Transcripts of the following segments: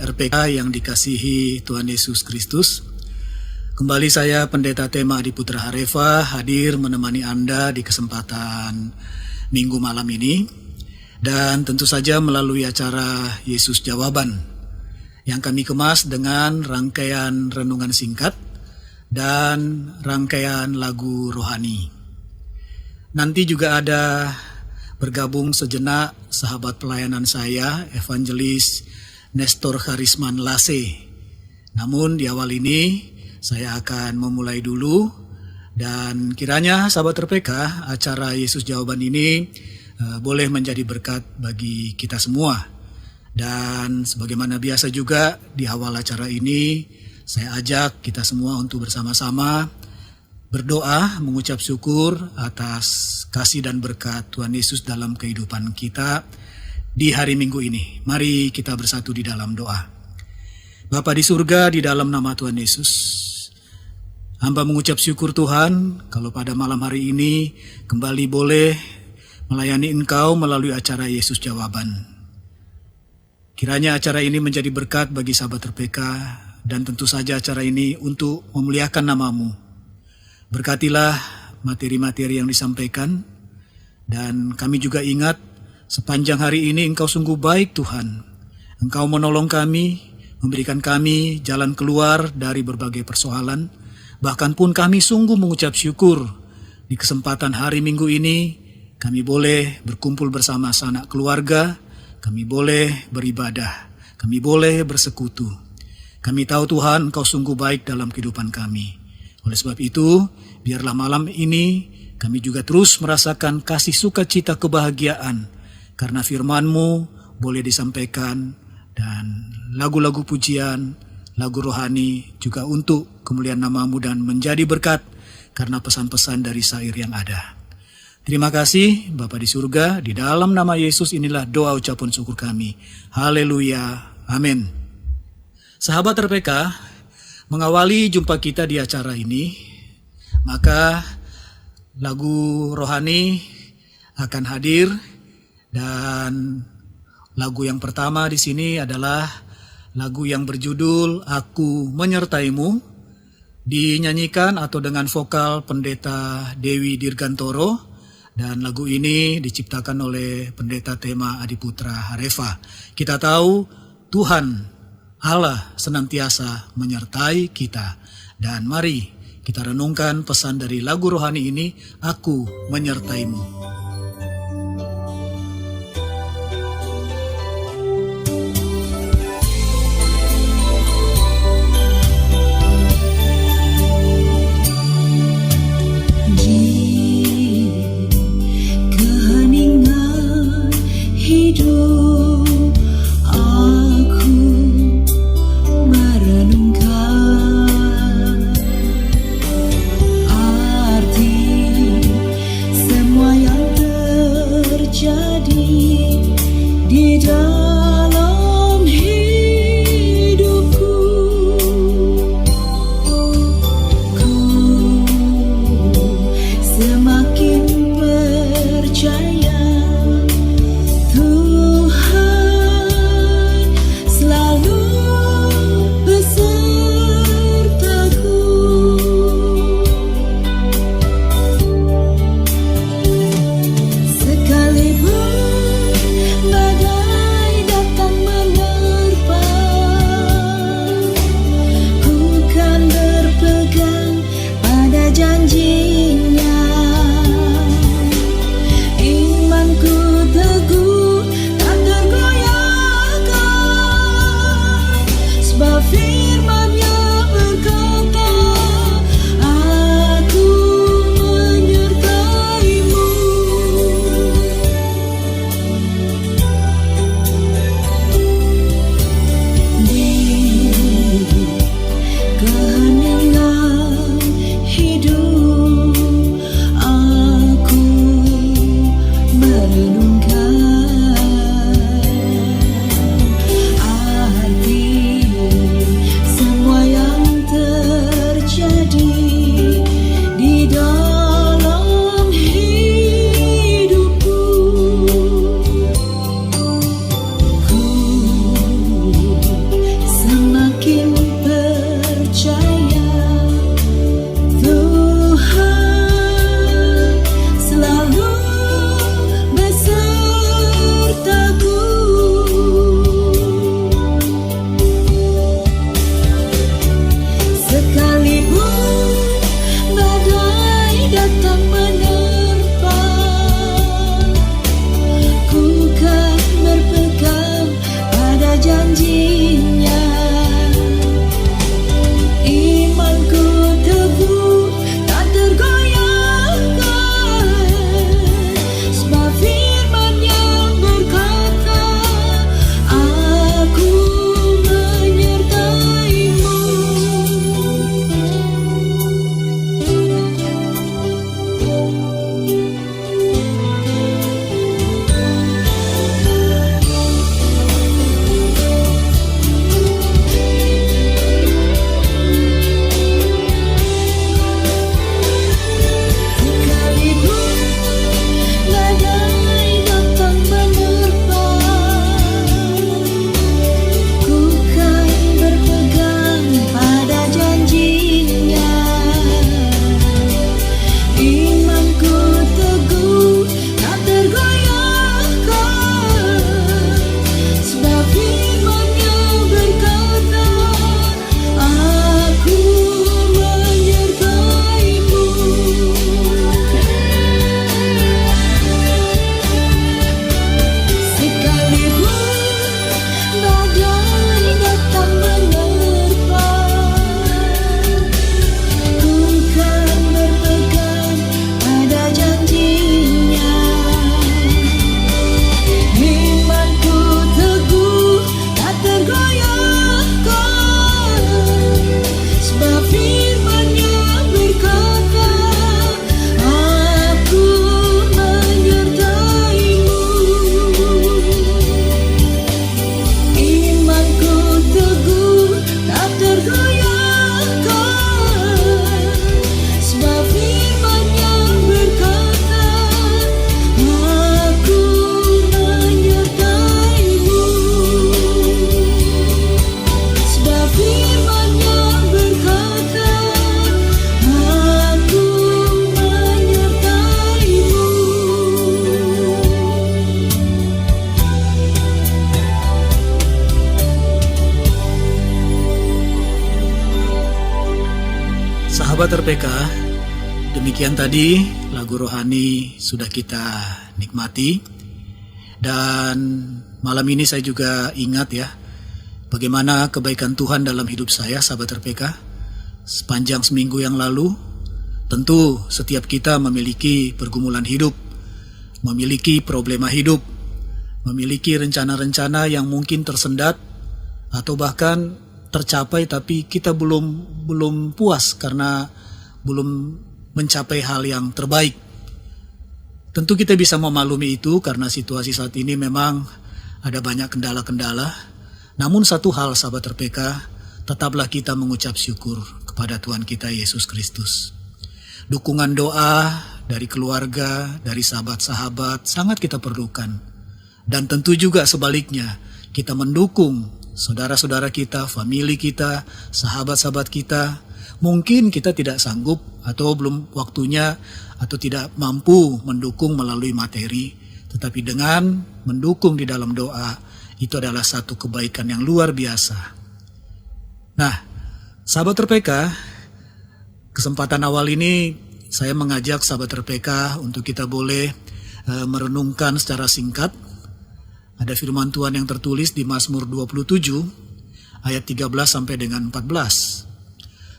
RPK yang dikasihi Tuhan Yesus Kristus. Kembali saya Pendeta Tema Adiputra Harefa hadir menemani Anda di kesempatan Minggu malam ini. Dan tentu saja melalui acara Yesus Jawaban yang kami kemas dengan rangkaian renungan singkat dan rangkaian lagu rohani. Nanti juga ada bergabung sejenak sahabat pelayanan saya, Evangelis Nestor Karisman Lase. Namun di awal ini saya akan memulai dulu, dan kiranya sahabat RPK, acara Yesus Jawaban ini boleh menjadi berkat bagi kita semua. Dan sebagaimana biasa juga di awal acara ini, saya ajak kita semua untuk bersama-sama berdoa, mengucap syukur atas kasih dan berkat Tuhan Yesus dalam kehidupan kita di hari Minggu ini. Mari kita bersatu di dalam doa. Bapa di surga, di dalam nama Tuhan Yesus, hamba mengucap syukur Tuhan kalau pada malam hari ini kembali boleh melayani Engkau melalui acara Yesus Jawaban. Kiranya acara ini menjadi berkat bagi sahabat RPK, dan tentu saja acara ini untuk memuliakan nama-Mu. Berkatilah materi-materi yang disampaikan, dan kami juga ingat sepanjang hari ini Engkau sungguh baik Tuhan. Engkau menolong kami, memberikan kami jalan keluar dari berbagai persoalan. Bahkan pun kami sungguh mengucap syukur di kesempatan hari Minggu ini kami boleh berkumpul bersama sanak keluarga, kami boleh beribadah, kami boleh bersekutu. Kami tahu Tuhan Engkau sungguh baik dalam kehidupan kami. Oleh sebab itu, biarlah malam ini kami juga terus merasakan kasih sukacita kebahagiaan karena firman-Mu boleh disampaikan, dan lagu-lagu pujian, lagu rohani juga untuk kemuliaan nama-Mu dan menjadi berkat karena pesan-pesan dari syair yang ada. Terima kasih Bapa di surga, di dalam nama Yesus inilah doa ucapan syukur kami. Haleluya, amin. Sahabat RPK, mengawali jumpa kita di acara ini, maka lagu rohani akan hadir, dan lagu yang pertama di sini adalah lagu yang berjudul Aku Menyertaimu, dinyanyikan atau dengan vokal Pendeta Dewi Dirgantoro, dan lagu ini diciptakan oleh Pendeta Tema Adiputra Harefa. Kita tahu Tuhan Allah senantiasa menyertai kita, dan mari kita renungkan pesan dari lagu rohani ini, Aku Menyertaimu. Semua yang Sahabat RPK, demikian tadi lagu rohani sudah kita nikmati. Dan malam ini saya juga ingat ya, bagaimana kebaikan Tuhan dalam hidup saya, sahabat RPK. Sepanjang seminggu yang lalu, tentu setiap kita memiliki pergumulan hidup, memiliki problema hidup, memiliki rencana-rencana yang mungkin tersendat atau bahkan tercapai tapi kita belum puas karena belum mencapai hal yang terbaik. Tentu kita bisa memaklumi itu karena situasi saat ini memang ada banyak kendala-kendala. Namun satu hal, sahabat RPK, tetaplah kita mengucap syukur kepada Tuhan kita Yesus Kristus. Dukungan doa dari keluarga, dari sahabat-sahabat sangat kita perlukan. Dan tentu juga sebaliknya, kita mendukung saudara-saudara kita, famili kita, sahabat-sahabat kita. Mungkin kita tidak sanggup atau belum waktunya atau tidak mampu mendukung melalui materi, tetapi dengan mendukung di dalam doa, itu adalah satu kebaikan yang luar biasa. Nah, sahabat RPK, kesempatan awal ini saya mengajak sahabat RPK untuk kita boleh merenungkan secara singkat. Ada firman Tuhan yang tertulis di Mazmur 27 ayat 13 sampai dengan 14.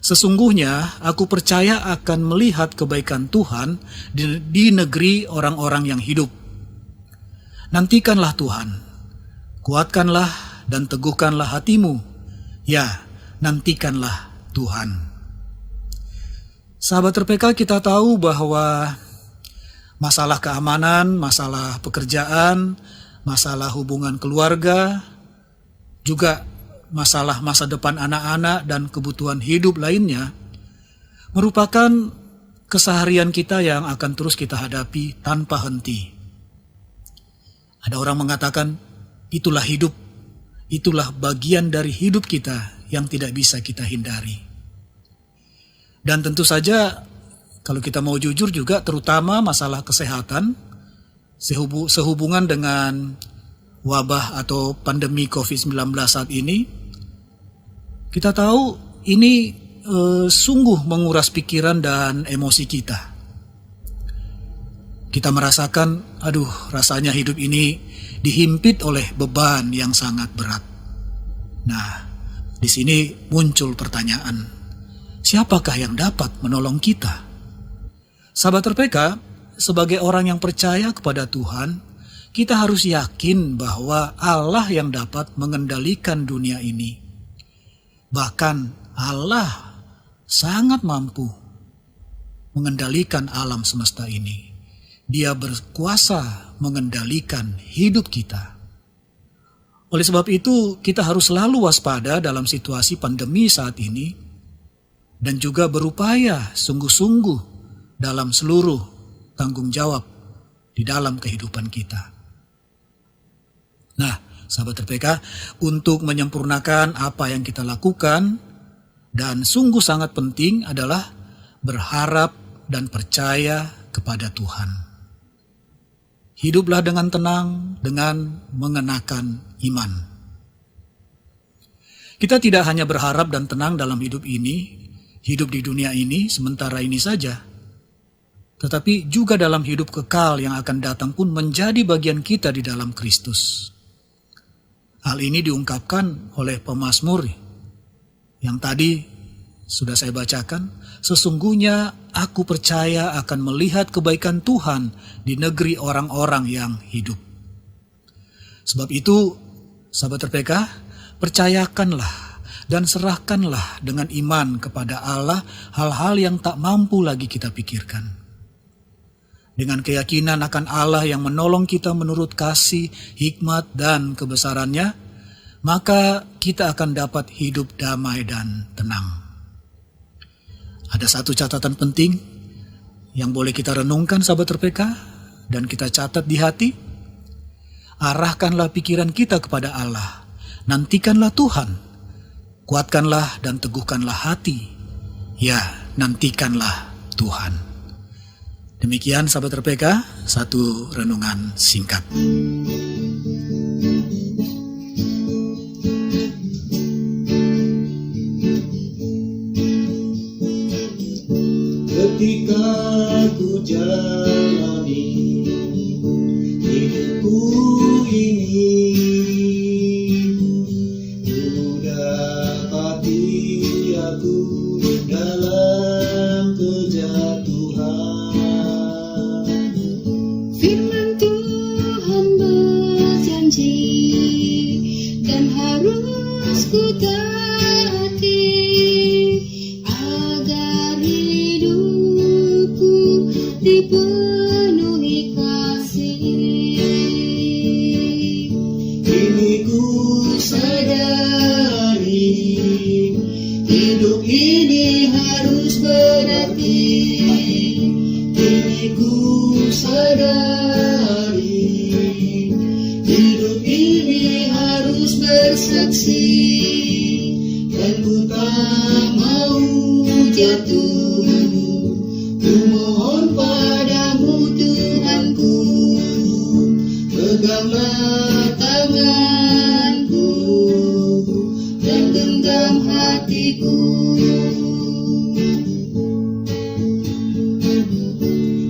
Sesungguhnya aku percaya akan melihat kebaikan Tuhan di negeri orang-orang yang hidup. Nantikanlah Tuhan, kuatkanlah dan teguhkanlah hatimu. Ya, nantikanlah Tuhan. Sahabat RPK, kita tahu bahwa masalah keamanan, masalah pekerjaan, masalah hubungan keluarga, juga masalah masa depan anak-anak dan kebutuhan hidup lainnya merupakan keseharian kita yang akan terus kita hadapi tanpa henti. Ada orang mengatakan itulah hidup, itulah bagian dari hidup kita yang tidak bisa kita hindari. Dan tentu saja kalau kita mau jujur juga terutama masalah kesehatan sehubungan dengan wabah atau pandemi COVID-19 saat ini, kita tahu ini sungguh menguras pikiran dan emosi kita. Kita merasakan, rasanya hidup ini dihimpit oleh beban yang sangat berat. Nah, di sini muncul pertanyaan, siapakah yang dapat menolong kita? Sahabat RPK, sebagai orang yang percaya kepada Tuhan, kita harus yakin bahwa Allah yang dapat mengendalikan dunia ini. Bahkan Allah sangat mampu mengendalikan alam semesta ini. Dia berkuasa mengendalikan hidup kita. Oleh sebab itu, kita harus selalu waspada dalam situasi pandemi saat ini dan juga berupaya sungguh-sungguh dalam seluruh tanggung jawab di dalam kehidupan kita. Nah, sahabat RPK, untuk menyempurnakan apa yang kita lakukan dan sungguh sangat penting adalah berharap dan percaya kepada Tuhan. Hiduplah dengan tenang, dengan mengenakan iman. Kita tidak hanya berharap dan tenang dalam hidup ini, hidup di dunia ini, sementara ini saja, tetapi juga dalam hidup kekal yang akan datang pun menjadi bagian kita di dalam Kristus. Hal ini diungkapkan oleh pemazmur yang tadi sudah saya bacakan. Sesungguhnya aku percaya akan melihat kebaikan Tuhan di negeri orang-orang yang hidup. Sebab itu, sahabat RPK, percayakanlah dan serahkanlah dengan iman kepada Allah hal-hal yang tak mampu lagi kita pikirkan. Dengan keyakinan akan Allah yang menolong kita menurut kasih, hikmat, dan kebesarannya, maka kita akan dapat hidup damai dan tenang. Ada satu catatan penting yang boleh kita renungkan, sahabat RPK, dan kita catat di hati. Arahkanlah pikiran kita kepada Allah. Nantikanlah Tuhan. Kuatkanlah dan teguhkanlah hati. Ya, nantikanlah Tuhan. Demikian sahabat RPK, satu renungan singkat. aku dalam kejatuhan. Firman Tuhan berjanji dan harus ku taati agar hidupku dipenuhi kasih. Kini ku sadari hidup ini harus berarti. Kini ku sadari hidup ini harus bersaksi, dan ku tak mau jatuh. Ku mohon padamu Tuhanku, peganglah tanganku dan genggam hatiku.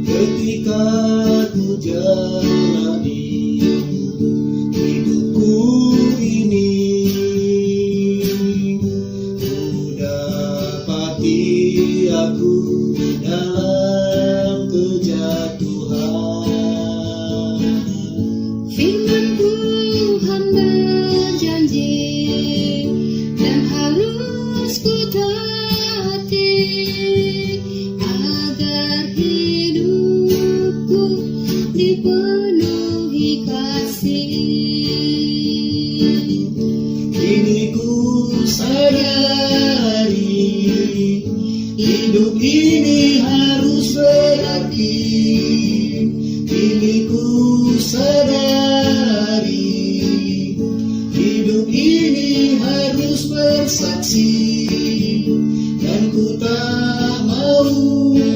Ketika ku jalani hidupku ini, ku dapati aku dalam kejatuhan. Firman Tuhan berjanji dan harus ku taati agar hidupku dipenuhi kasih. Kini ku sadari hidup ini harus berarti. Kini ku sadari hidup ini harus bersaksi, dan ku tak mau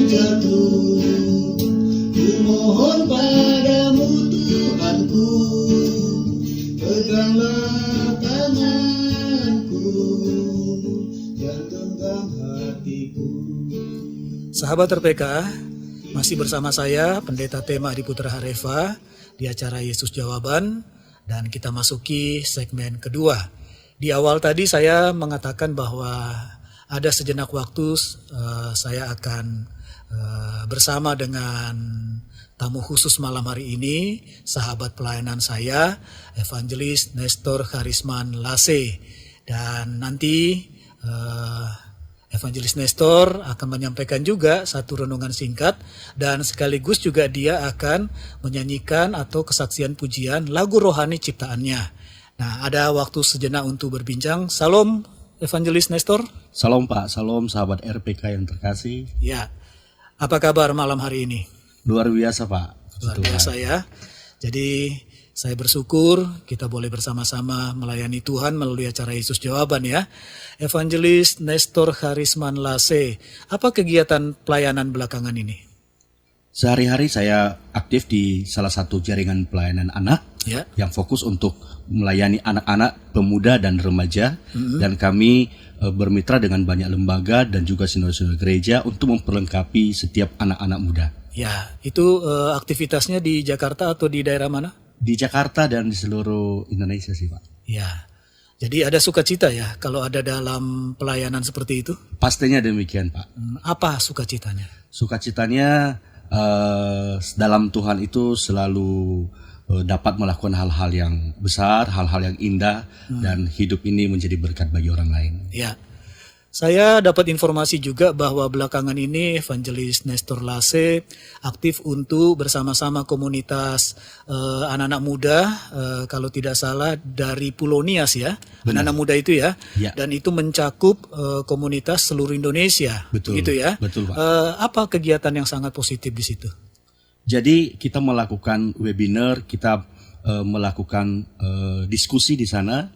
jatuh. Ku mohon padamu Tuhanku, peganglah tanganku dan genggam hatiku. Sahabat RPK, masih bersama saya Pendeta Tema Adi Putra Hareva di acara Yesus Jawaban, dan kita masuki segmen kedua. Di awal tadi saya mengatakan bahwa ada sejenak waktu saya akan bersama dengan tamu khusus malam hari ini, sahabat pelayanan saya, Evangelis Nestor Charisman Lase. Dan nanti Evangelis Nestor akan menyampaikan juga satu renungan singkat, dan sekaligus juga dia akan menyanyikan atau kesaksian pujian lagu rohani ciptaannya. Nah, ada waktu sejenak untuk berbincang. Salam Evangelis Nestor. Salam Pak, salam sahabat RPK yang terkasih. Ya, apa kabar malam hari ini? Luar biasa Pak. Luar biasa ya. Jadi saya bersyukur kita boleh bersama-sama melayani Tuhan melalui acara Yesus Jawaban ya. Evangelis Nestor Charisman Lase, apa kegiatan pelayanan belakangan ini? Sehari-hari saya aktif di salah satu jaringan pelayanan anak Ya. yang fokus untuk melayani anak-anak, pemuda dan remaja. Dan kami bermitra dengan banyak lembaga dan juga sinode-sinode gereja untuk memperlengkapi setiap anak-anak muda. Ya, itu aktivitasnya di Jakarta atau di daerah mana? Di Jakarta dan di seluruh Indonesia sih Pak. Ya, jadi ada sukacita ya kalau ada dalam pelayanan seperti itu? Pastinya demikian Pak. Apa sukacitanya? Sukacitanya dalam Tuhan itu selalu dapat melakukan hal-hal yang besar, hal-hal yang indah, dan hidup ini menjadi berkat bagi orang lain. Ya, saya dapat informasi juga bahwa belakangan ini Evangelis Nestor Lase aktif untuk bersama-sama komunitas anak-anak muda, kalau tidak salah dari Pulau Nias ya, Benar. anak-anak muda itu ya, Ya. dan itu mencakup komunitas seluruh Indonesia, Betul, gitu ya. betul, Pak. Apa kegiatan yang sangat positif di situ? Jadi kita melakukan webinar, kita melakukan diskusi di sana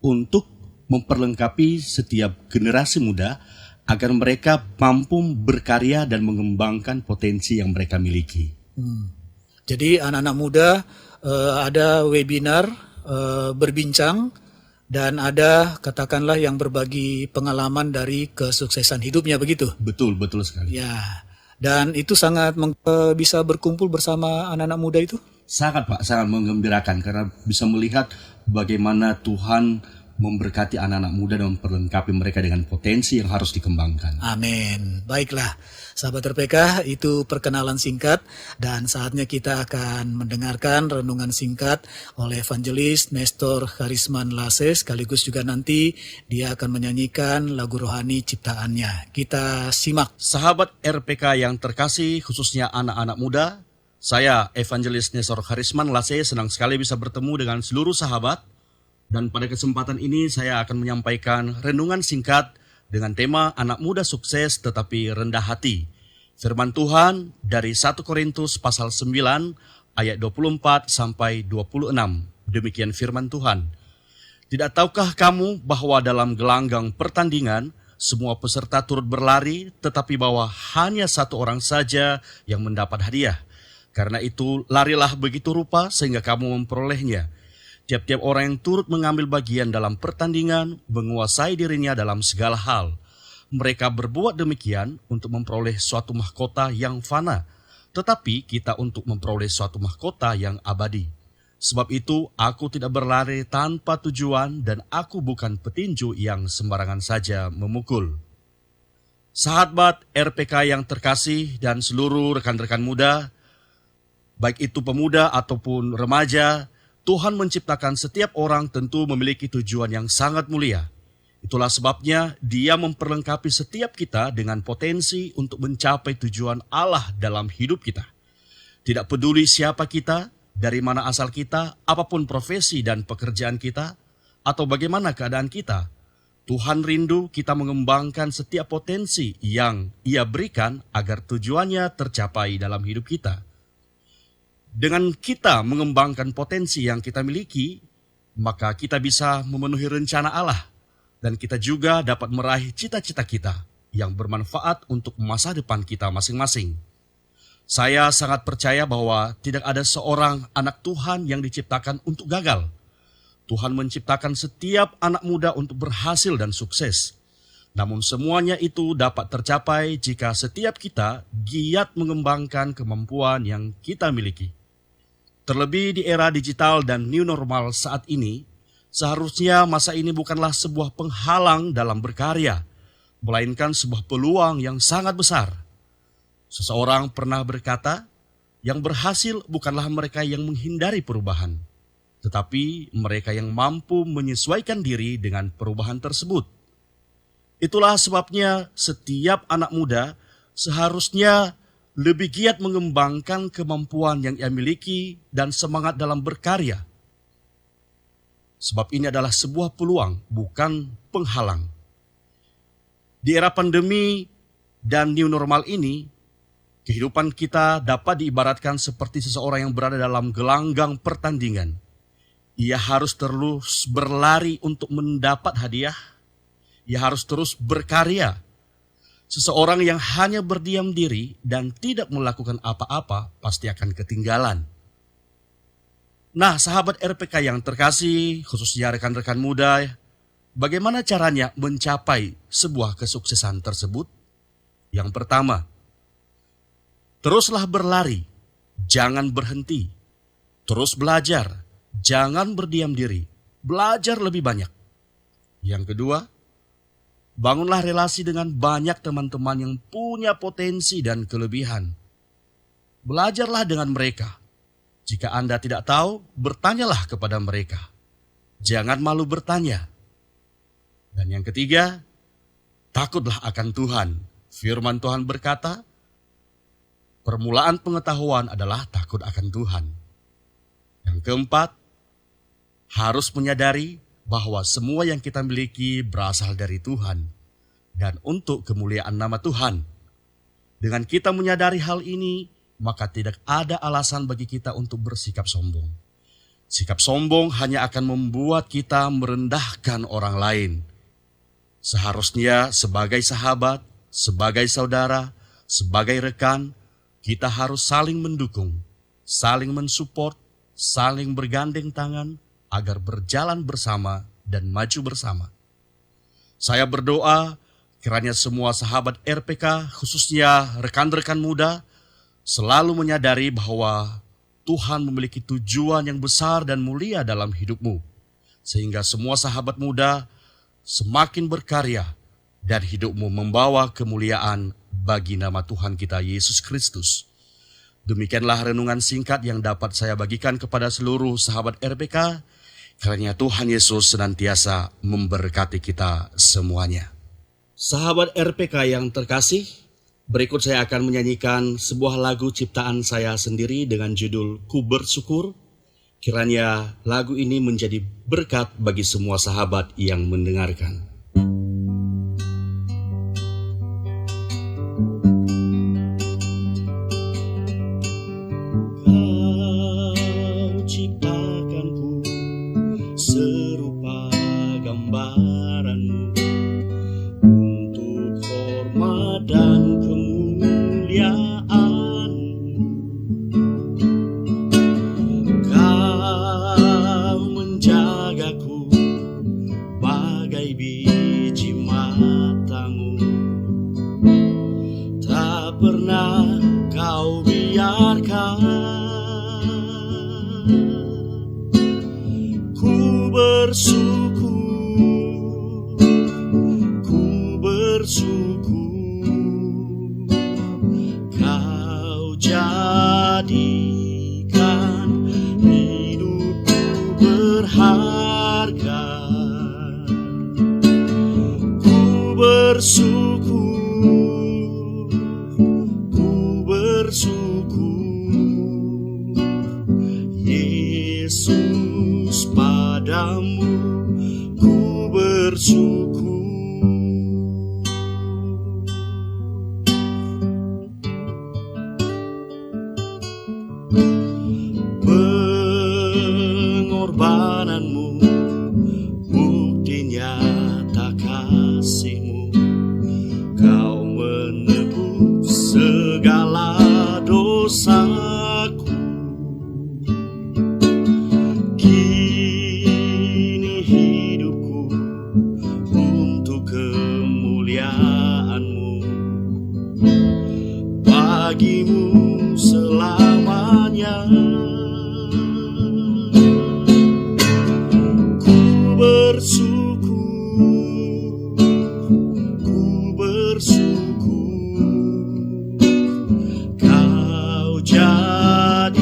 untuk memperlengkapi setiap generasi muda agar mereka mampu berkarya dan mengembangkan potensi yang mereka miliki. Jadi anak-anak muda ada webinar berbincang, dan ada katakanlah yang berbagi pengalaman dari kesuksesan hidupnya, begitu? Betul, betul sekali. Ya, dan itu sangat bisa berkumpul bersama anak-anak muda itu? Sangat Pak, sangat menggembirakan karena bisa melihat bagaimana Tuhan memberkati anak-anak muda dan memperlengkapi mereka dengan potensi yang harus dikembangkan. Amin. Baiklah, sahabat RPK, itu perkenalan singkat dan saatnya kita akan mendengarkan renungan singkat oleh evangelis Nestor Karisman Lase, sekaligus juga nanti dia akan menyanyikan lagu rohani ciptaannya. Kita simak. Sahabat RPK yang terkasih, khususnya anak-anak muda, saya evangelis Nestor Karisman Lase senang sekali bisa bertemu dengan seluruh sahabat. Dan pada kesempatan ini saya akan menyampaikan renungan singkat dengan tema anak muda sukses tetapi rendah hati. Firman Tuhan dari 1 Korintus pasal 9 ayat 24 sampai 26. Demikian firman Tuhan. Tidak tahukah kamu bahwa dalam gelanggang pertandingan semua peserta turut berlari, tetapi bahwa hanya satu orang saja yang mendapat hadiah. Karena itu larilah begitu rupa sehingga kamu memperolehnya. Tiap-tiap orang yang turut mengambil bagian dalam pertandingan menguasai dirinya dalam segala hal. Mereka berbuat demikian untuk memperoleh suatu mahkota yang fana, tetapi kita untuk memperoleh suatu mahkota yang abadi. Sebab itu aku tidak berlari tanpa tujuan dan aku bukan petinju yang sembarangan saja memukul. Sahabat RPK yang terkasih dan seluruh rekan-rekan muda, baik itu pemuda ataupun remaja, Tuhan menciptakan setiap orang tentu memiliki tujuan yang sangat mulia. Itulah sebabnya Dia memperlengkapi setiap kita dengan potensi untuk mencapai tujuan Allah dalam hidup kita. Tidak peduli siapa kita, dari mana asal kita, apapun profesi dan pekerjaan kita, atau bagaimana keadaan kita, Tuhan rindu kita mengembangkan setiap potensi yang Ia berikan agar tujuannya tercapai dalam hidup kita. Dengan kita mengembangkan potensi yang kita miliki, maka kita bisa memenuhi rencana Allah dan kita juga dapat meraih cita-cita kita yang bermanfaat untuk masa depan kita masing-masing. Saya sangat percaya bahwa tidak ada seorang anak Tuhan yang diciptakan untuk gagal. Tuhan menciptakan setiap anak muda untuk berhasil dan sukses. Namun semuanya itu dapat tercapai jika setiap kita giat mengembangkan kemampuan yang kita miliki. Terlebih di era digital dan new normal saat ini, seharusnya masa ini bukanlah sebuah penghalang dalam berkarya, melainkan sebuah peluang yang sangat besar. Seseorang pernah berkata, yang berhasil bukanlah mereka yang menghindari perubahan, tetapi mereka yang mampu menyesuaikan diri dengan perubahan tersebut. Itulah sebabnya setiap anak muda seharusnya lebih giat mengembangkan kemampuan yang ia miliki dan semangat dalam berkarya. Sebab ini adalah sebuah peluang, bukan penghalang. Di era pandemi dan new normal ini, kehidupan kita dapat diibaratkan seperti seseorang yang berada dalam gelanggang pertandingan. Ia harus terus berlari untuk mendapat hadiah. Ia harus terus berkarya. Seseorang yang hanya berdiam diri dan tidak melakukan apa-apa pasti akan ketinggalan. Nah, sahabat RPK yang terkasih, khususnya rekan-rekan muda, bagaimana caranya mencapai sebuah kesuksesan tersebut? Yang pertama, teruslah berlari, jangan berhenti. Terus belajar, jangan berdiam diri, belajar lebih banyak. Yang kedua, bangunlah relasi dengan banyak teman-teman yang punya potensi dan kelebihan. Belajarlah dengan mereka. Jika Anda tidak tahu, bertanyalah kepada mereka. Jangan malu bertanya. Dan yang ketiga, takutlah akan Tuhan. Firman Tuhan berkata, permulaan pengetahuan adalah takut akan Tuhan. Yang keempat, harus menyadari bahwa semua yang kita miliki berasal dari Tuhan dan untuk kemuliaan nama Tuhan. Dengan kita menyadari hal ini, maka tidak ada alasan bagi kita untuk bersikap sombong. Sikap sombong hanya akan membuat kita merendahkan orang lain. Seharusnya sebagai sahabat, sebagai saudara, sebagai rekan, kita harus saling mendukung, saling mensupport, saling bergandeng tangan, agar berjalan bersama dan maju bersama. Saya berdoa kiranya semua sahabat RPK, khususnya rekan-rekan muda, selalu menyadari bahwa Tuhan memiliki tujuan yang besar dan mulia dalam hidupmu. sehingga semua sahabat muda semakin berkarya dan hidupmu membawa kemuliaan bagi nama Tuhan kita Yesus Kristus. Demikianlah renungan singkat yang dapat saya bagikan kepada seluruh sahabat RPK, kiranya Tuhan Yesus senantiasa memberkati kita semuanya. Sahabat RPK yang terkasih, berikut saya akan menyanyikan sebuah lagu ciptaan saya sendiri dengan judul Ku Bersyukur. Kiranya lagu ini menjadi berkat bagi semua sahabat yang mendengarkan. Kau ciptakanku serupa gambaranmu, untuk hormat dan kemuliaan. Kau menjagaku bagai biji matamu, tak pernah kau biarkan. Ku bersyukur, ku bersyukur, kau jadikan hidupku berharga. Ku bersyukur, ku bersyukur, Yesus padamu ku bersyukur. Pengorbananmu bukti nyata kasihmu, kau menebus segala dosaku. Kini hidupku untuk kemuliaan-Mu, bagimu selamanya. Ku bersyukur, ku bersyukur, kau jadikan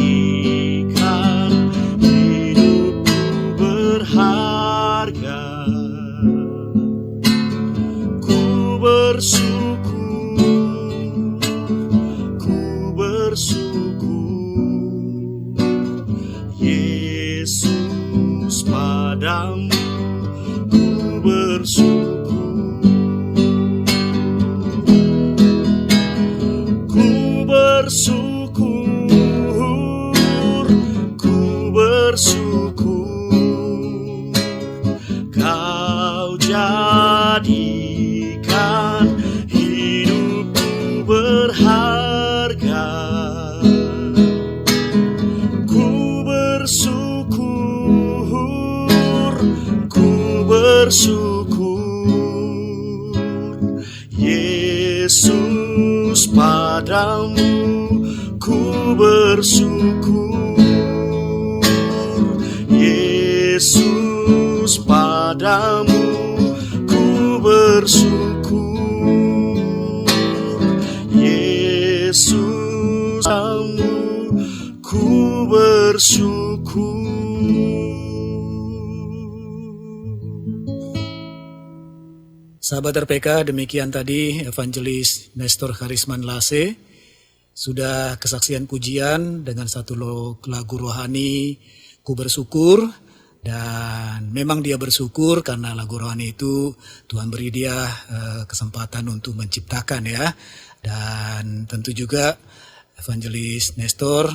hidupku berharga. Ku bersyukur, ku bersyukur, Yesus padamu ku bersyukur. Ku bersyukur, ku bersyukur, kau jadikan hidupku berharga. Ku bersyukur, ku bersyukur, Yesus padamu ku bersyukur. Yesus padamu ku bersyukur. Yesus padamu ku bersyukur. Sahabat RPK, demikian tadi Evangelis Nestor Karisman Lase. Sudah kesaksian pujian dengan satu lagu rohani, Ku Bersyukur. Dan memang dia bersyukur karena lagu rohani itu Tuhan beri dia kesempatan untuk menciptakan ya. Dan tentu juga Evangelis Nestor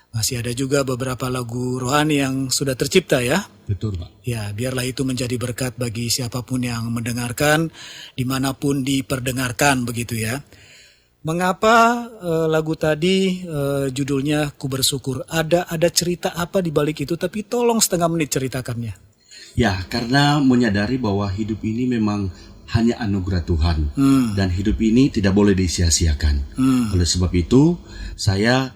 masih ada juga beberapa lagu rohani yang sudah tercipta ya. Betul, Pak. Ya, biarlah itu menjadi berkat bagi siapapun yang mendengarkan, dimanapun diperdengarkan begitu ya. Mengapa lagu tadi judulnya Ku Bersyukur? Ada cerita apa di balik itu? Tapi tolong setengah menit ceritakannya. Ya, karena menyadari bahwa hidup ini memang hanya anugerah Tuhan. Dan hidup ini tidak boleh disia-siakan. Oleh sebab itu, saya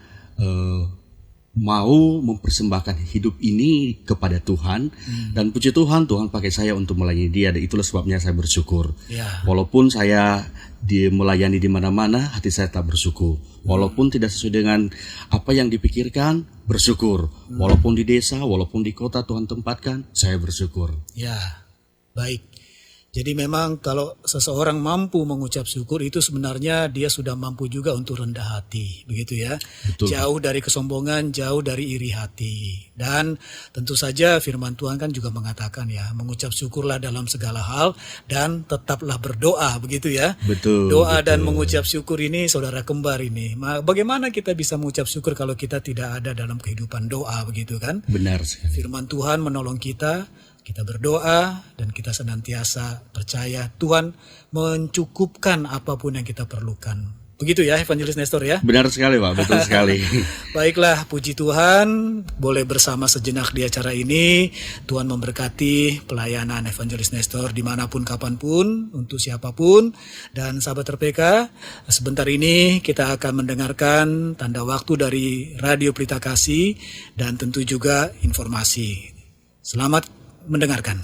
mau mempersembahkan hidup ini kepada Tuhan. Dan puji Tuhan, Tuhan pakai saya untuk melayani dia, dan itulah sebabnya saya bersyukur. Ya. Walaupun saya melayani di mana-mana, hati saya tak bersyukur. Walaupun tidak sesuai dengan apa yang dipikirkan, bersyukur. Walaupun di desa, walaupun di kota Tuhan tempatkan, saya bersyukur. Ya, baik. Jadi memang kalau seseorang mampu mengucap syukur itu sebenarnya dia sudah mampu juga untuk rendah hati, begitu ya. Betul. Jauh dari kesombongan, jauh dari iri hati. Dan tentu saja firman Tuhan kan juga mengatakan ya, mengucap syukurlah dalam segala hal dan tetaplah berdoa, begitu ya. Betul. Doa betul. dan mengucap syukur ini saudara kembar ini. Bagaimana kita bisa mengucap syukur kalau kita tidak ada dalam kehidupan doa, begitu kan? Benar sekali. Firman Tuhan menolong kita berdoa dan kita senantiasa percaya Tuhan mencukupkan apapun yang kita perlukan. Begitu ya Evangelis Nestor ya? Benar sekali Pak, betul sekali. Baiklah, puji Tuhan, boleh bersama sejenak di acara ini. Tuhan memberkati pelayanan Evangelis Nestor dimanapun kapanpun, untuk siapapun. Dan sahabat RPK, sebentar ini kita akan mendengarkan tanda waktu dari Radio Pelita Kasih dan tentu juga informasi. Selamat mendengarkan.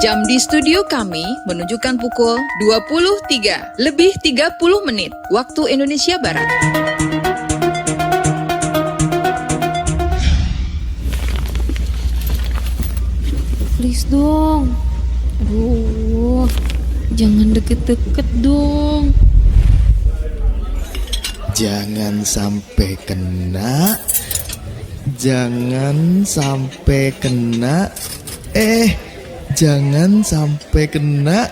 Jam di studio kami menunjukkan pukul 23:30 waktu Indonesia Barat. Please dong. Aduh, jangan deket-deket dong. Jangan sampai kena. Jangan sampai kena. Jangan sampai kena.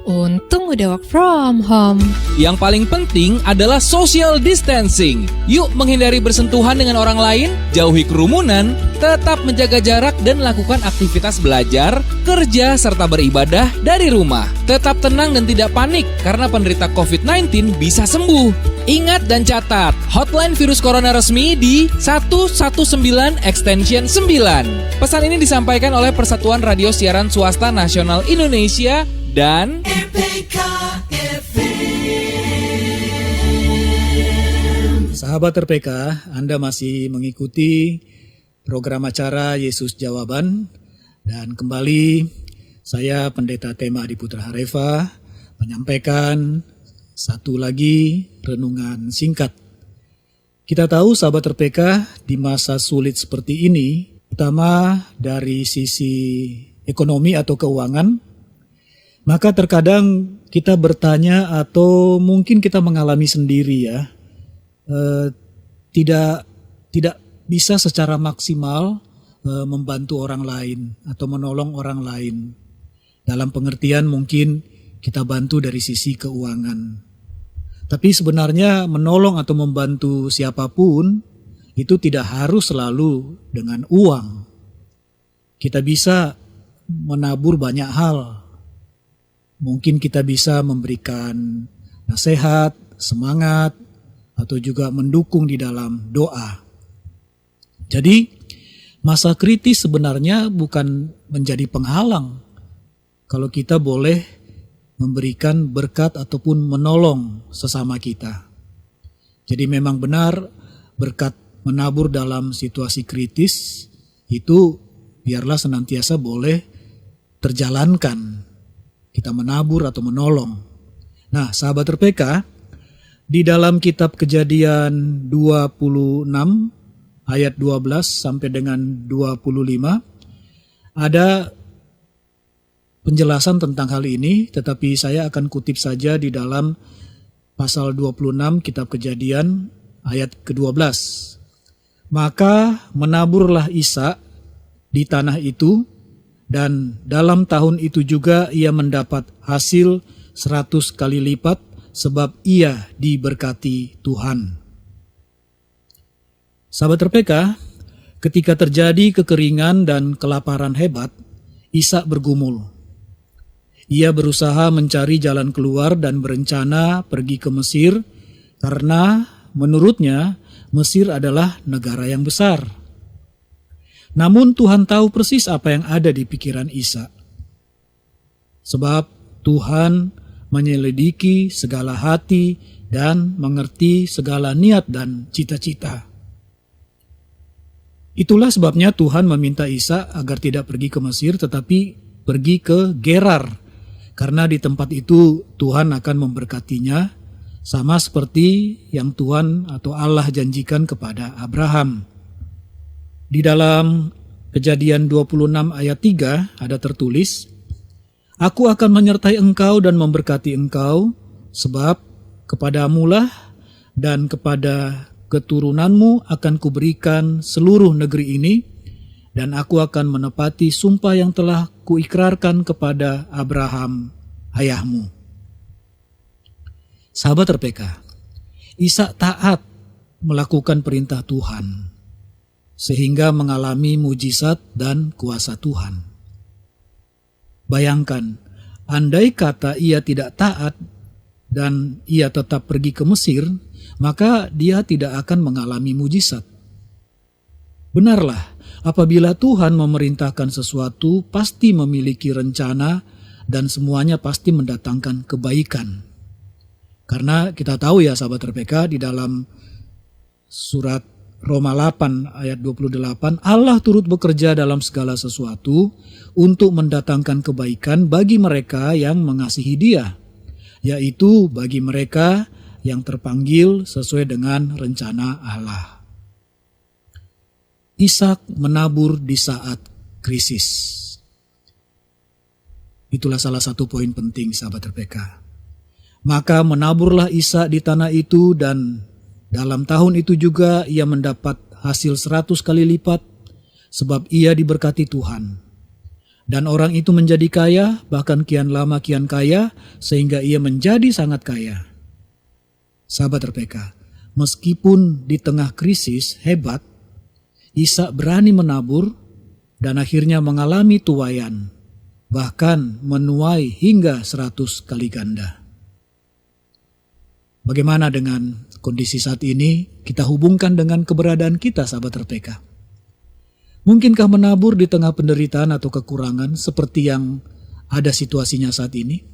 Untung udah work from home. Yang paling penting adalah social distancing. Yuk menghindari bersentuhan dengan orang lain, jauhi kerumunan, tetap menjaga jarak dan lakukan aktivitas belajar, kerja, serta beribadah dari rumah. Tetap tenang dan tidak panik karena penderita COVID-19 bisa sembuh. Ingat dan catat, hotline virus corona resmi di 119 extension 9. Pesan ini disampaikan oleh Persatuan Radio Siaran Swasta Nasional Indonesia dan Sahabat RPK, Anda masih mengikuti program acara Yesus Jawaban. Dan kembali saya Pendeta Tema Adi Putra Harefa menyampaikan satu lagi renungan singkat. Kita tahu sahabat RPK di masa sulit seperti ini, terutama dari sisi ekonomi atau keuangan, maka terkadang kita bertanya atau mungkin kita mengalami sendiri ya, tidak bisa secara maksimal membantu orang lain atau menolong orang lain. Dalam pengertian mungkin kita bantu dari sisi keuangan. Tapi sebenarnya menolong atau membantu siapapun itu tidak harus selalu dengan uang. Kita bisa menabur banyak hal. Mungkin kita bisa memberikan nasihat, semangat, atau juga mendukung di dalam doa. Jadi masa kritis sebenarnya bukan menjadi penghalang kalau kita boleh memberikan berkat ataupun menolong sesama kita. Jadi memang benar berkat menabur dalam situasi kritis itu biarlah senantiasa boleh terjalankan. Kita menabur atau menolong. Nah, sahabat RPK, di dalam kitab Kejadian 26 ayat 12 sampai dengan 25 ada penjelasan tentang hal ini, tetapi saya akan kutip saja di dalam pasal 26 kitab Kejadian ayat ke-12. Maka menaburlah Ishak di tanah itu, dan dalam tahun itu juga ia mendapat hasil 100 kali lipat sebab ia diberkati Tuhan. Sahabat RPK, ketika terjadi kekeringan dan kelaparan hebat, Ishak bergumul. Ia berusaha mencari jalan keluar dan berencana pergi ke Mesir karena menurutnya Mesir adalah negara yang besar. Namun Tuhan tahu persis apa yang ada di pikiran Ishak. Sebab Tuhan menyelidiki segala hati, dan mengerti segala niat dan cita-cita. Itulah sebabnya Tuhan meminta Ishak agar tidak pergi ke Mesir tetapi pergi ke Gerar, karena di tempat itu Tuhan akan memberkatinya sama seperti yang Tuhan atau Allah janjikan kepada Abraham. Di dalam Kejadian 26 ayat 3 ada tertulis, "Aku akan menyertai engkau dan memberkati engkau, sebab kepadamulah dan kepada keturunanmu akan kuberikan seluruh negeri ini, dan aku akan menepati sumpah yang telah kuikrarkan kepada Abraham, ayahmu." Sahabat RPK, Ishak taat melakukan perintah Tuhan, sehingga mengalami mujizat dan kuasa Tuhan. Bayangkan, andai kata ia tidak taat dan ia tetap pergi ke Mesir, maka dia tidak akan mengalami mujizat. Benarlah, apabila Tuhan memerintahkan sesuatu, pasti memiliki rencana dan semuanya pasti mendatangkan kebaikan. Karena kita tahu ya sahabat RPK, di dalam surat Roma 8 ayat 28, Allah turut bekerja dalam segala sesuatu untuk mendatangkan kebaikan bagi mereka yang mengasihi Dia, yaitu bagi mereka yang terpanggil sesuai dengan rencana Allah. Ishak menabur di saat krisis. Itulah salah satu poin penting sahabat RPK. Maka menaburlah Ishak di tanah itu, dan dalam tahun itu juga ia mendapat hasil 100 kali lipat, sebab ia diberkati Tuhan. Dan orang itu menjadi kaya, bahkan kian lama kian kaya, sehingga ia menjadi sangat kaya. Sahabat RPK, meskipun di tengah krisis hebat, Ishak berani menabur dan akhirnya mengalami tuaian, bahkan menuai hingga 100 kali ganda. Bagaimana dengan kondisi saat ini? Kita hubungkan dengan keberadaan kita sahabat RPK. Mungkinkah menabur di tengah penderitaan atau kekurangan seperti yang ada situasinya saat ini?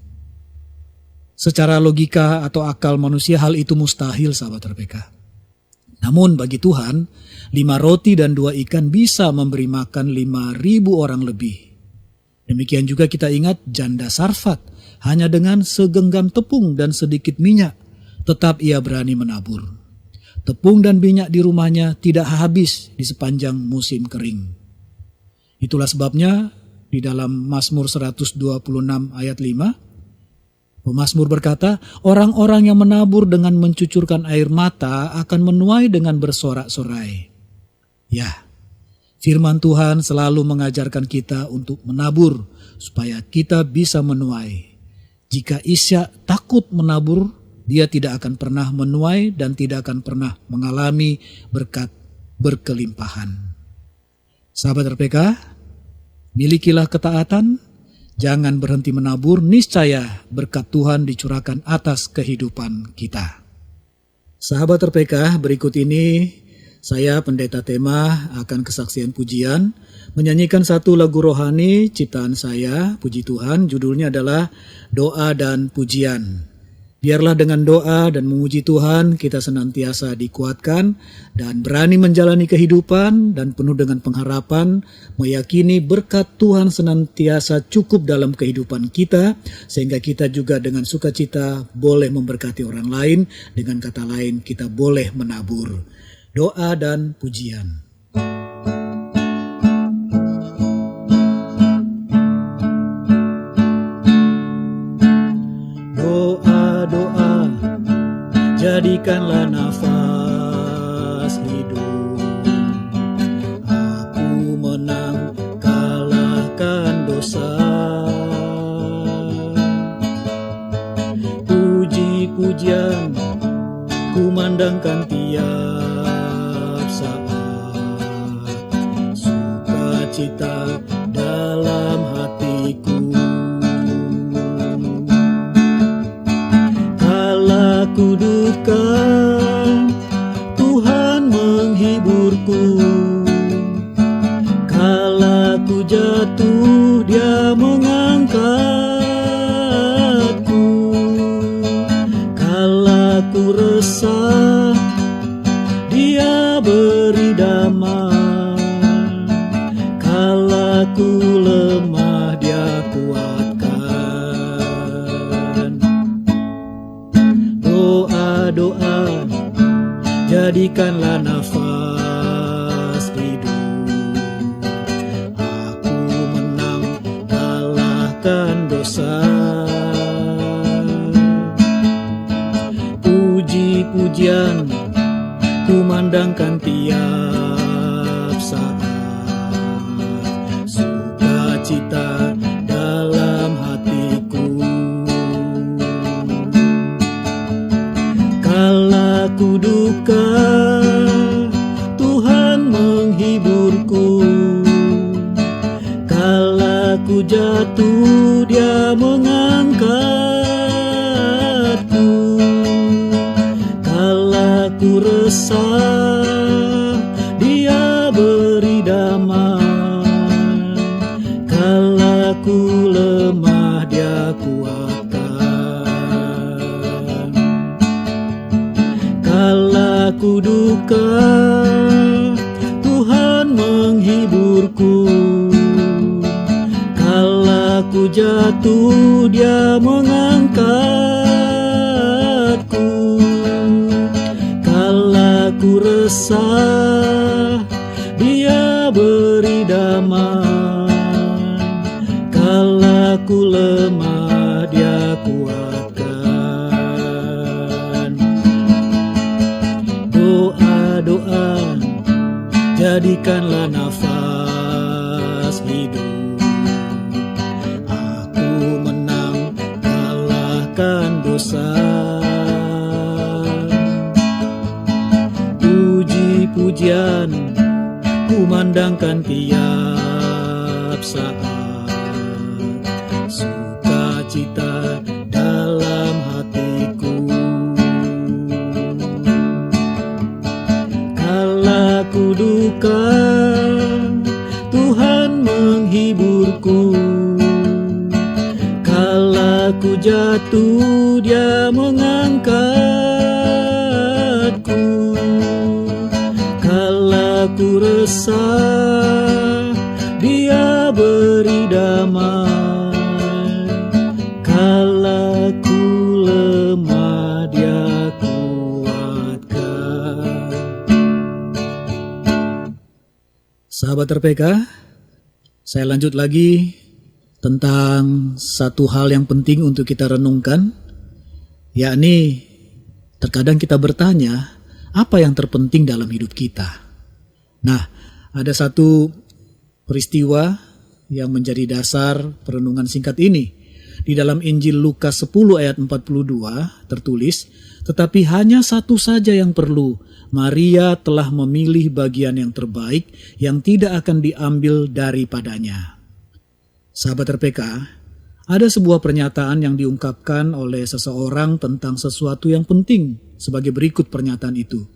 Secara logika atau akal manusia hal itu mustahil sahabat RPK. Namun bagi Tuhan, 5 roti dan 2 ikan bisa memberi makan 5.000 orang lebih. Demikian juga kita ingat janda Sarfat, hanya dengan segenggam tepung dan sedikit minyak, tetap ia berani menabur. Tepung dan minyak di rumahnya tidak habis di sepanjang musim kering. Itulah sebabnya di dalam Mazmur 126 ayat 5, pemazmur berkata, orang-orang yang menabur dengan mencucurkan air mata akan menuai dengan bersorak-sorai. Ya, firman Tuhan selalu mengajarkan kita untuk menabur supaya kita bisa menuai. Jika Ishak takut menabur, dia tidak akan pernah menuai dan tidak akan pernah mengalami berkat berkelimpahan. Sahabat RPK, milikilah ketaatan. Jangan berhenti menabur, niscaya berkat Tuhan dicurahkan atas kehidupan kita. Sahabat RPK, berikut ini saya Pendeta Tema akan kesaksian pujian menyanyikan satu lagu rohani ciptaan saya, puji Tuhan, judulnya adalah Doa dan Pujian. Biarlah dengan doa dan memuji Tuhan kita senantiasa dikuatkan dan berani menjalani kehidupan dan penuh dengan pengharapan, meyakini berkat Tuhan senantiasa cukup dalam kehidupan kita, sehingga kita juga dengan sukacita boleh memberkati orang lain, dengan kata lain kita boleh menabur. Doa dan pujian. Jadikanlah nafas hidup, aku menang kalahkan dosa. Puji-pujian kumandangkan tiap saat, sukacita dalam hatiku. Ku duka, Tuhan menghiburku. Kala ku jatuh, Dia mengangkatku. resah, Dia beri damai. Kala ku lemah, Dia kuatkan. Doa-doa, jadikanlah nafas hidup. Aku menang, kalahkan dosa. Puji-pujian kumandangkan tiap saat. Sukacita dalam hatiku. Kala ku duka, Tuhan menghiburku. Kala ku jatuh, Dia mengangkatku. Kala ku resah, Dia beri damai. Kala ku lemah, Dia kuatkan. Kala ku duka, Tuhan menghiburku. Kala ku jatuh, Dia mengangkatku. Kala ku resah, Dia beri damai. Kala ku lemah, Dia kuatkan. Doa-doa, jadikanlah nafas hidup. Aku menang, kalahkan dosa. Puji-pujian kumandangkan tiap saat. Sukacita dalam hatiku. Kala ku duka, Tuhan menghiburku. Kala ku jatuh, Dia mengangkatku. Kala ku resah, Dia beri damai. Kala ku lemah, Dia kuatkan. Sahabat RPK, saya lanjut lagi tentang satu hal yang penting untuk kita renungkan, yakni terkadang kita bertanya, apa yang terpenting dalam hidup kita? Nah, ada satu peristiwa yang menjadi dasar perenungan singkat ini. Di dalam Injil Lukas 10 ayat 42 tertulis, tetapi hanya satu saja yang perlu. Maria telah memilih bagian yang terbaik yang tidak akan diambil daripadanya. Sahabat RPK, ada sebuah pernyataan yang diungkapkan oleh seseorang tentang sesuatu yang penting sebagai berikut pernyataan itu.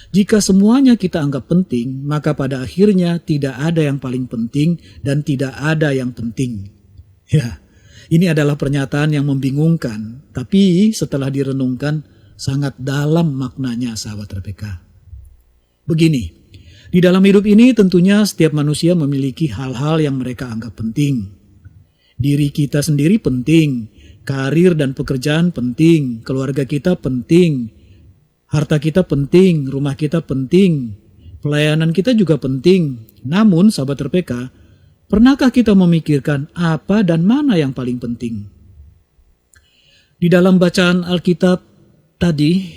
Jika semuanya kita anggap penting, maka pada akhirnya tidak ada yang paling penting dan tidak ada yang penting. Ya, ini adalah pernyataan yang membingungkan, tapi setelah direnungkan sangat dalam maknanya, sahabat RPK. Begini, di dalam hidup ini tentunya setiap manusia memiliki hal-hal yang mereka anggap penting. Diri kita sendiri penting, karir dan pekerjaan penting, keluarga kita penting, harta kita penting, rumah kita penting, pelayanan kita juga penting. Namun, sahabat RPK, pernahkah kita memikirkan apa dan mana yang paling penting? Di dalam bacaan Alkitab tadi,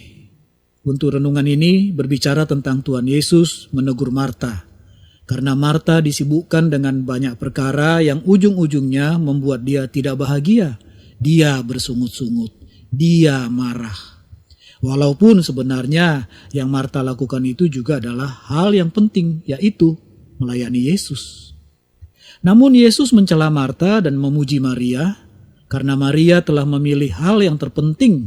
untuk renungan ini berbicara tentang Tuhan Yesus menegur Marta. Karena Marta disibukkan dengan banyak perkara yang ujung-ujungnya membuat dia tidak bahagia. Dia bersungut-sungut, dia marah. Walaupun sebenarnya yang Marta lakukan itu juga adalah hal yang penting, yaitu melayani Yesus. Namun Yesus mencela Marta dan memuji Maria, karena Maria telah memilih hal yang terpenting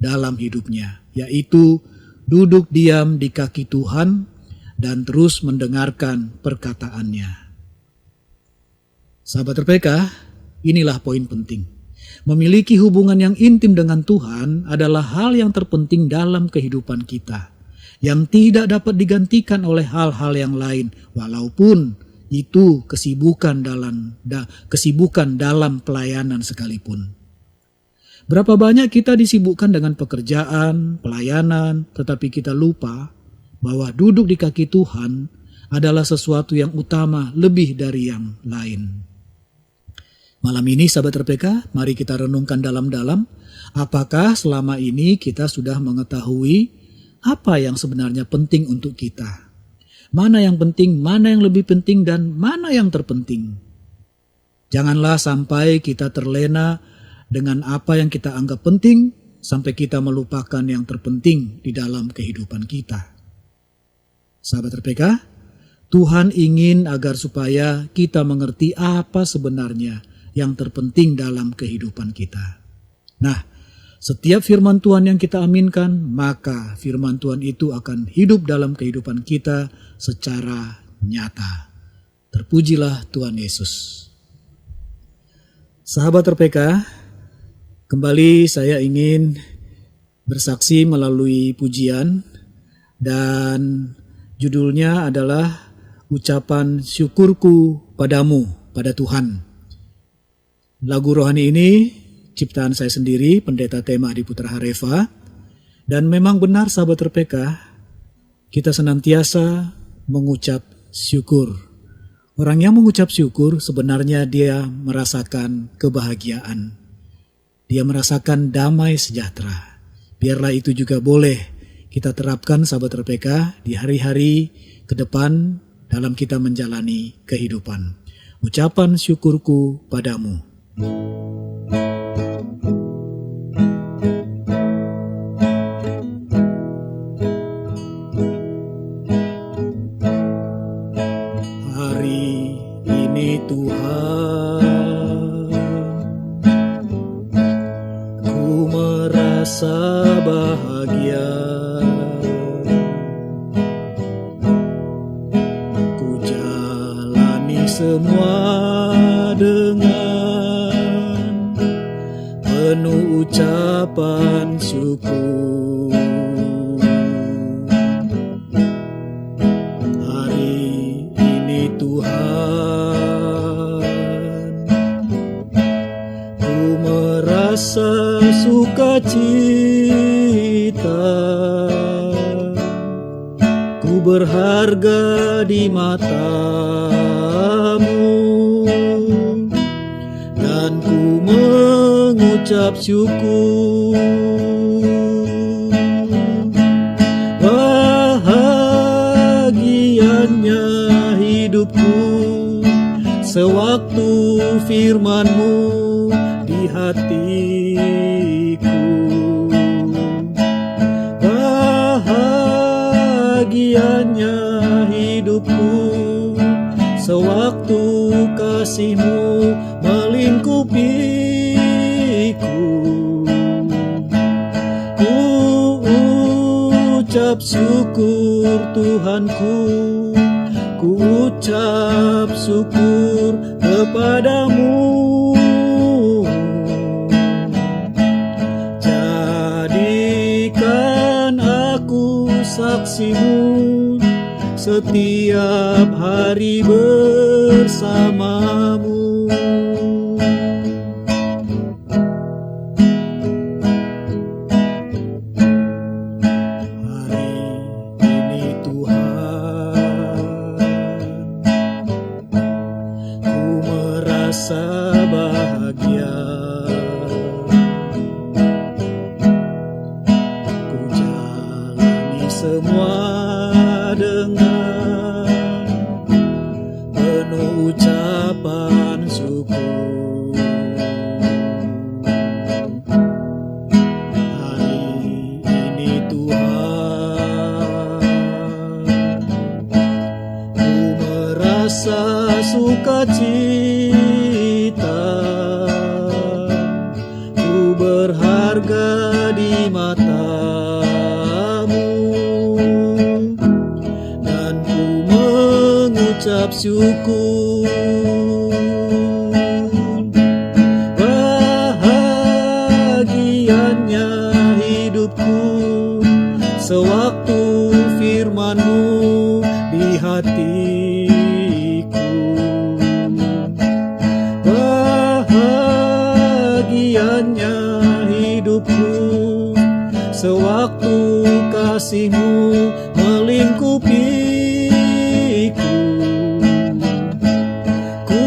dalam hidupnya, yaitu duduk diam di kaki Tuhan dan terus mendengarkan perkataannya. Sahabat RPK, inilah poin penting. Memiliki hubungan yang intim dengan Tuhan adalah hal yang terpenting dalam kehidupan kita, yang tidak dapat digantikan oleh hal-hal yang lain, walaupun itu kesibukan dalam pelayanan sekalipun. Berapa banyak kita disibukkan dengan pekerjaan, pelayanan, tetapi kita lupa bahwa duduk di kaki Tuhan adalah sesuatu yang utama lebih dari yang lain. Malam ini sahabat RPK, mari kita renungkan dalam-dalam apakah selama ini kita sudah mengetahui apa yang sebenarnya penting untuk kita. Mana yang penting, mana yang lebih penting, dan mana yang terpenting. Janganlah sampai kita terlena dengan apa yang kita anggap penting sampai kita melupakan yang terpenting di dalam kehidupan kita. Sahabat RPK, Tuhan ingin agar supaya kita mengerti apa sebenarnya yang terpenting dalam kehidupan kita. Nah, setiap firman Tuhan yang kita aminkan, maka firman Tuhan itu akan hidup dalam kehidupan kita secara nyata. Terpujilah Tuhan Yesus. Sahabat RPK, kembali saya ingin bersaksi melalui pujian, dan judulnya adalah ucapan syukurku padamu, pada Tuhan. Lagu rohani ini ciptaan saya sendiri, Pendeta Tema Adi Putra Hareva, dan memang benar sahabat RPK, kita senantiasa mengucap syukur. Orang yang mengucap syukur sebenarnya dia merasakan kebahagiaan. Dia merasakan damai sejahtera. Biarlah itu juga boleh kita terapkan sahabat RPK di hari-hari ke depan dalam kita menjalani kehidupan. Ucapan syukurku padamu. Hari ini Tuhan, ku merasa bahagia. Ku jalani semua dengan penuh ucapan syukur. Hari ini Tuhan, ku merasa sukacita. Ku berharga di mata-Mu, dan ku mengucap syukur. Bahagianya hidupku sewaktu firman-Mu di hatiku. Bahagianya hidupku sewaktu kasih-Mu melingkupiku. Ku ucap syukur Tuhanku, ku ucap syukur kepadamu. Jadikan aku saksi-Mu setiap hari bersama-Mu. Bahagia, ku jalani semua dengan penuh ucapan syukur. Hari ini Tuhan, ku merasa sukacita. Ku berharga di mata-Mu, dan ku mengucap syukur. Bahagianya kasih-Mu melingkupiku. Ku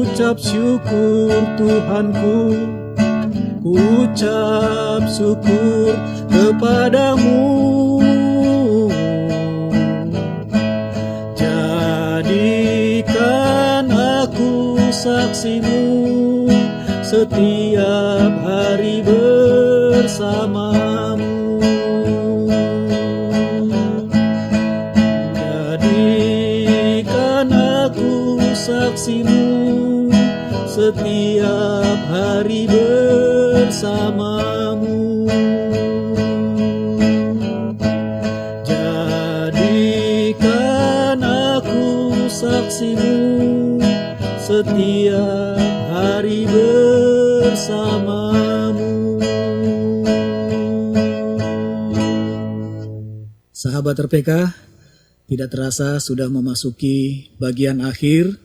ucap syukur Tuhanku, ku ucap syukur kepadamu. Jadikan aku saksi-Mu setiap hari bersamamu. Jadikan aku saksi-Mu setiap hari bersamamu. Jadikan aku saksi-Mu setiap hari bersamamu. Sahabat RPK, tidak terasa sudah memasuki bagian akhir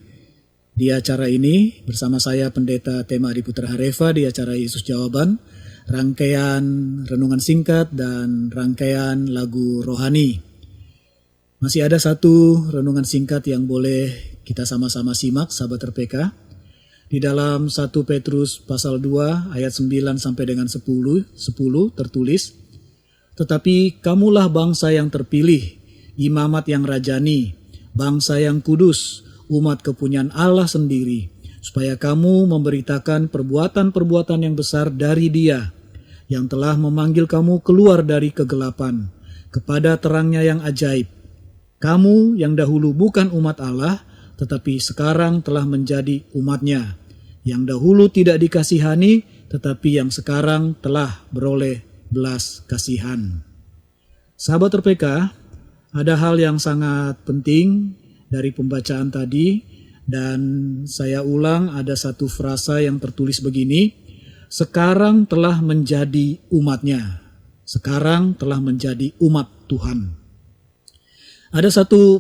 di acara ini bersama saya Pendeta Tema Adi Putra Hareva di acara Yesus Jawaban, rangkaian renungan singkat dan rangkaian lagu rohani. Masih ada satu renungan singkat yang boleh kita sama-sama simak, sahabat RPK. Di dalam 1 Petrus pasal 2 ayat 9 sampai dengan 10 tertulis, "Tetapi kamulah bangsa yang terpilih, imamat yang rajani, bangsa yang kudus, umat kepunyaan Allah sendiri, supaya kamu memberitakan perbuatan-perbuatan yang besar dari Dia, yang telah memanggil kamu keluar dari kegelapan, kepada terangnya yang ajaib. Kamu yang dahulu bukan umat Allah, tetapi sekarang telah menjadi umat-Nya, yang dahulu tidak dikasihani, tetapi yang sekarang telah beroleh belas kasihan." Sahabat RPK, ada hal yang sangat penting dari pembacaan tadi, dan saya ulang, ada satu frasa yang tertulis begini, sekarang telah menjadi umat-Nya, sekarang telah menjadi umat Tuhan. Ada satu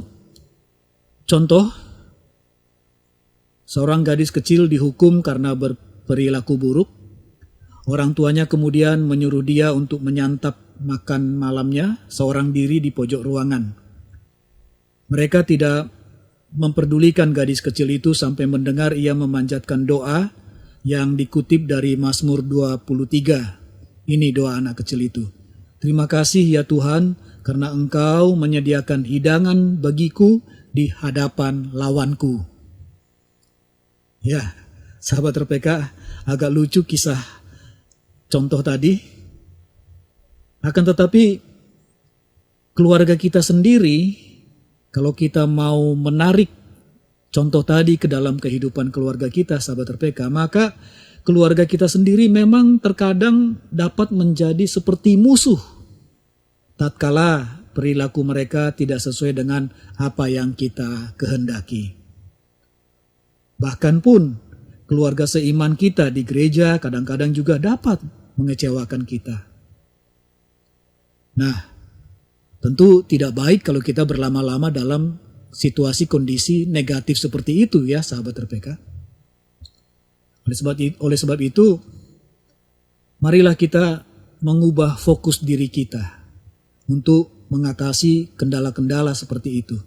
contoh, seorang gadis kecil dihukum karena berperilaku buruk. Orang tuanya kemudian menyuruh dia untuk menyantap makan malamnya seorang diri di pojok ruangan. Mereka tidak memperdulikan gadis kecil itu sampai mendengar ia memanjatkan doa yang dikutip dari Mazmur 23. Ini doa anak kecil itu. "Terima kasih ya Tuhan, karena Engkau menyediakan hidangan bagiku di hadapan lawanku." Ya, sahabat RPK, agak lucu kisah contoh tadi. Akan tetapi keluarga kita sendiri, kalau kita mau menarik contoh tadi ke dalam kehidupan keluarga kita, sahabat RPK, maka keluarga kita sendiri memang terkadang dapat menjadi seperti musuh tatkala perilaku mereka tidak sesuai dengan apa yang kita kehendaki. Bahkan pun keluarga seiman kita di gereja kadang-kadang juga dapat mengecewakan kita. Nah, tentu tidak baik kalau kita berlama-lama dalam situasi kondisi negatif seperti itu ya sahabat RPK. Oleh sebab itu, marilah kita mengubah fokus diri kita untuk mengatasi kendala-kendala seperti itu.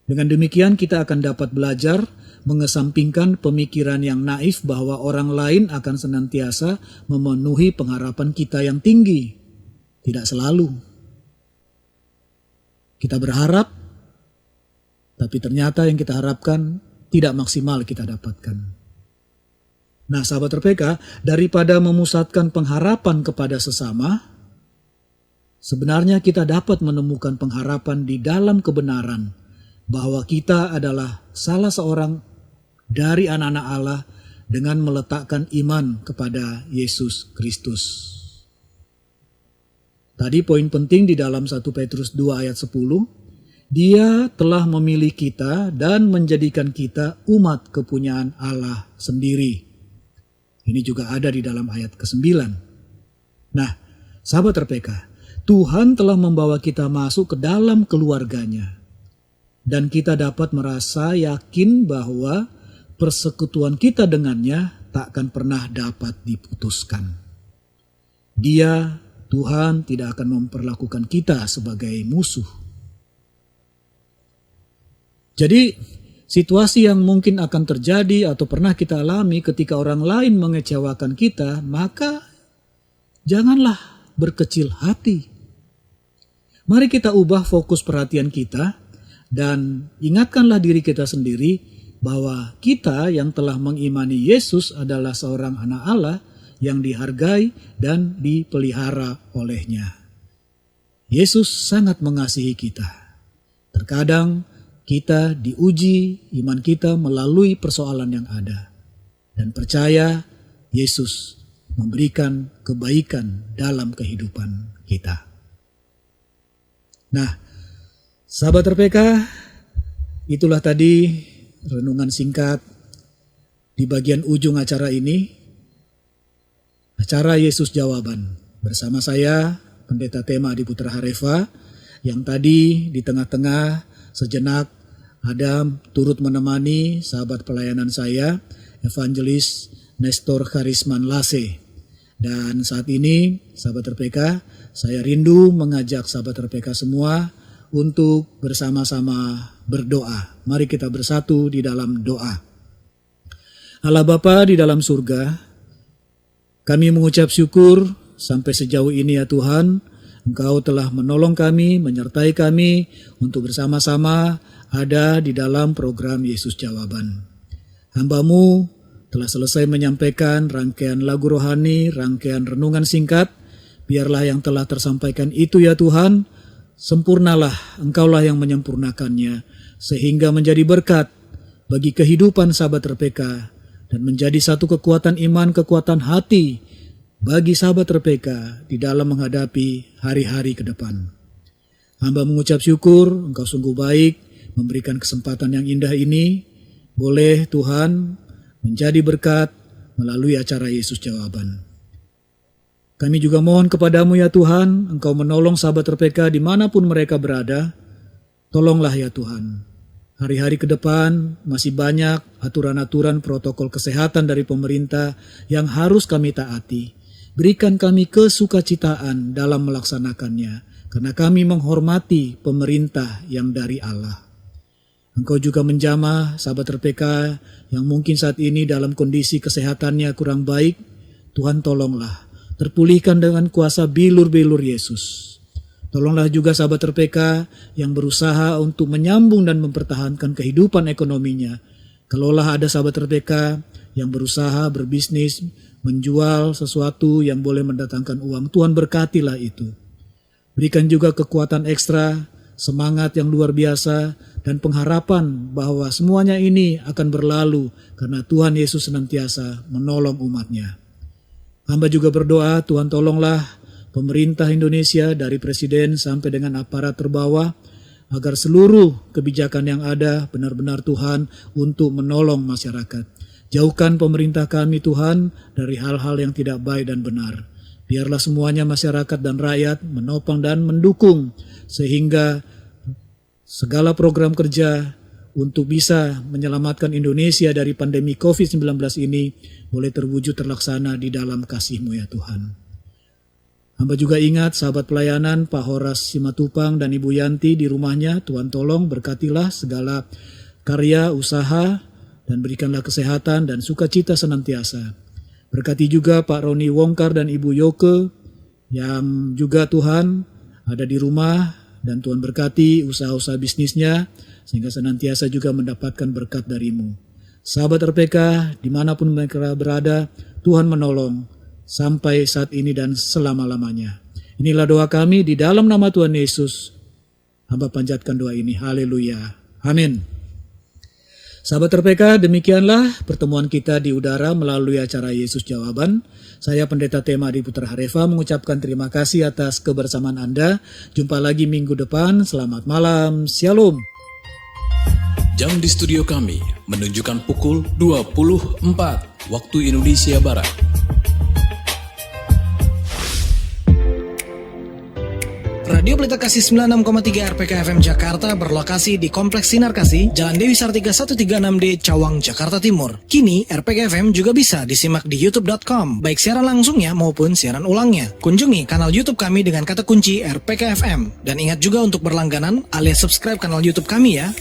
Dengan demikian kita akan dapat belajar mengesampingkan pemikiran yang naif bahwa orang lain akan senantiasa memenuhi pengharapan kita yang tinggi. Tidak selalu. Kita berharap, tapi ternyata yang kita harapkan tidak maksimal kita dapatkan. Nah, sahabat RPK, daripada memusatkan pengharapan kepada sesama, sebenarnya kita dapat menemukan pengharapan di dalam kebenaran bahwa kita adalah salah seorang dari anak-anak Allah dengan meletakkan iman kepada Yesus Kristus. Tadi poin penting di dalam 1 Petrus 2 ayat 10, Dia telah memilih kita dan menjadikan kita umat kepunyaan Allah sendiri. Ini juga ada di dalam ayat ke-9. Nah, sahabat RPK, Tuhan telah membawa kita masuk ke dalam keluarganya. Dan kita dapat merasa yakin bahwa persekutuan kita dengannya tak akan pernah dapat diputuskan. Dia, Tuhan, tidak akan memperlakukan kita sebagai musuh. Jadi, situasi yang mungkin akan terjadi atau pernah kita alami ketika orang lain mengecewakan kita, maka janganlah berkecil hati. Mari kita ubah fokus perhatian kita dan ingatkanlah diri kita sendiri bahwa kita yang telah mengimani Yesus adalah seorang anak Allah yang dihargai dan dipelihara olehnya. Yesus sangat mengasihi kita. Terkadang kita diuji iman kita melalui persoalan yang ada. Dan percaya Yesus memberikan kebaikan dalam kehidupan kita. Nah, sahabat RPK, itulah tadi renungan singkat di bagian ujung acara ini. Acara Yesus Jawaban. Bersama saya, Pendeta Tema Adi Putra Harefa, yang tadi di tengah-tengah sejenak ada turut menemani sahabat pelayanan saya, Evangelis Nestor Karisman Lase. Dan saat ini, sahabat RPK, saya rindu mengajak sahabat RPK semua untuk bersama-sama berdoa. Mari kita bersatu di dalam doa. Allah Bapa di dalam surga, kami mengucap syukur sampai sejauh ini ya Tuhan, Engkau telah menolong kami, menyertai kami untuk bersama-sama ada di dalam program Yesus Jawaban. Hamba-Mu telah selesai menyampaikan rangkaian lagu rohani, rangkaian renungan singkat. Biarlah yang telah tersampaikan itu ya Tuhan, sempurnalah, Engkaulah yang menyempurnakannya, sehingga menjadi berkat bagi kehidupan sahabat RPK dan menjadi satu kekuatan iman, kekuatan hati bagi sahabat RPK di dalam menghadapi hari-hari ke depan. Hamba mengucap syukur, Engkau sungguh baik, memberikan kesempatan yang indah ini. Boleh Tuhan menjadi berkat melalui acara Yesus Jawaban. Kami juga mohon kepadamu ya Tuhan, Engkau menolong sahabat RPK dimanapun mereka berada. Tolonglah ya Tuhan. Hari-hari ke depan masih banyak aturan-aturan protokol kesehatan dari pemerintah yang harus kami taati. Berikan kami kesukacitaan dalam melaksanakannya, karena kami menghormati pemerintah yang dari Allah. Engkau juga menjamah sahabat RPK yang mungkin saat ini dalam kondisi kesehatannya kurang baik. Tuhan tolonglah, terpulihkan dengan kuasa bilur-bilur Yesus. Tolonglah juga sahabat RPK yang berusaha untuk menyambung dan mempertahankan kehidupan ekonominya. Kalaulah ada sahabat RPK yang berusaha berbisnis, menjual sesuatu yang boleh mendatangkan uang, Tuhan berkatilah itu. Berikan juga kekuatan ekstra, semangat yang luar biasa, dan pengharapan bahwa semuanya ini akan berlalu karena Tuhan Yesus senantiasa menolong umatnya. Hamba juga berdoa, Tuhan tolonglah pemerintah Indonesia dari presiden sampai dengan aparat terbawah, agar seluruh kebijakan yang ada benar-benar Tuhan untuk menolong masyarakat. Jauhkan pemerintah kami Tuhan dari hal-hal yang tidak baik dan benar. Biarlah semuanya masyarakat dan rakyat menopang dan mendukung sehingga segala program kerja untuk bisa menyelamatkan Indonesia dari pandemi COVID-19 ini boleh terwujud terlaksana di dalam kasih-Mu ya Tuhan. Hamba juga ingat sahabat pelayanan Pak Horas Simatupang dan Ibu Yanti di rumahnya. Tuhan tolong berkatilah segala karya, usaha, dan berikanlah kesehatan dan sukacita senantiasa. Berkati juga Pak Roni Wongkar dan Ibu Yoke yang juga Tuhan ada di rumah, dan Tuhan berkati usaha-usaha bisnisnya sehingga senantiasa juga mendapatkan berkat dari-Mu. Sahabat RPK dimanapun mereka berada, Tuhan menolong sampai saat ini dan selama-lamanya. Inilah doa kami di dalam nama Tuhan Yesus. Hamba panjatkan doa ini. Haleluya. Amin. Sahabat RPK, demikianlah pertemuan kita di udara melalui acara Yesus Jawaban. Saya Pendeta Tema Adi Putra Harefa mengucapkan terima kasih atas kebersamaan Anda. Jumpa lagi minggu depan. Selamat malam. Shalom. Jam di studio kami menunjukkan pukul 24 waktu Indonesia Barat. Radio Pelita Kasih 96,3 RPK FM Jakarta berlokasi di Kompleks Sinar Kasih, Jalan Dewi Sartika 136D, Cawang, Jakarta Timur. Kini RPK FM juga bisa disimak di youtube.com, baik siaran langsungnya maupun siaran ulangnya. Kunjungi kanal YouTube kami dengan kata kunci RPK FM. Dan ingat juga untuk berlangganan alias subscribe kanal YouTube kami ya.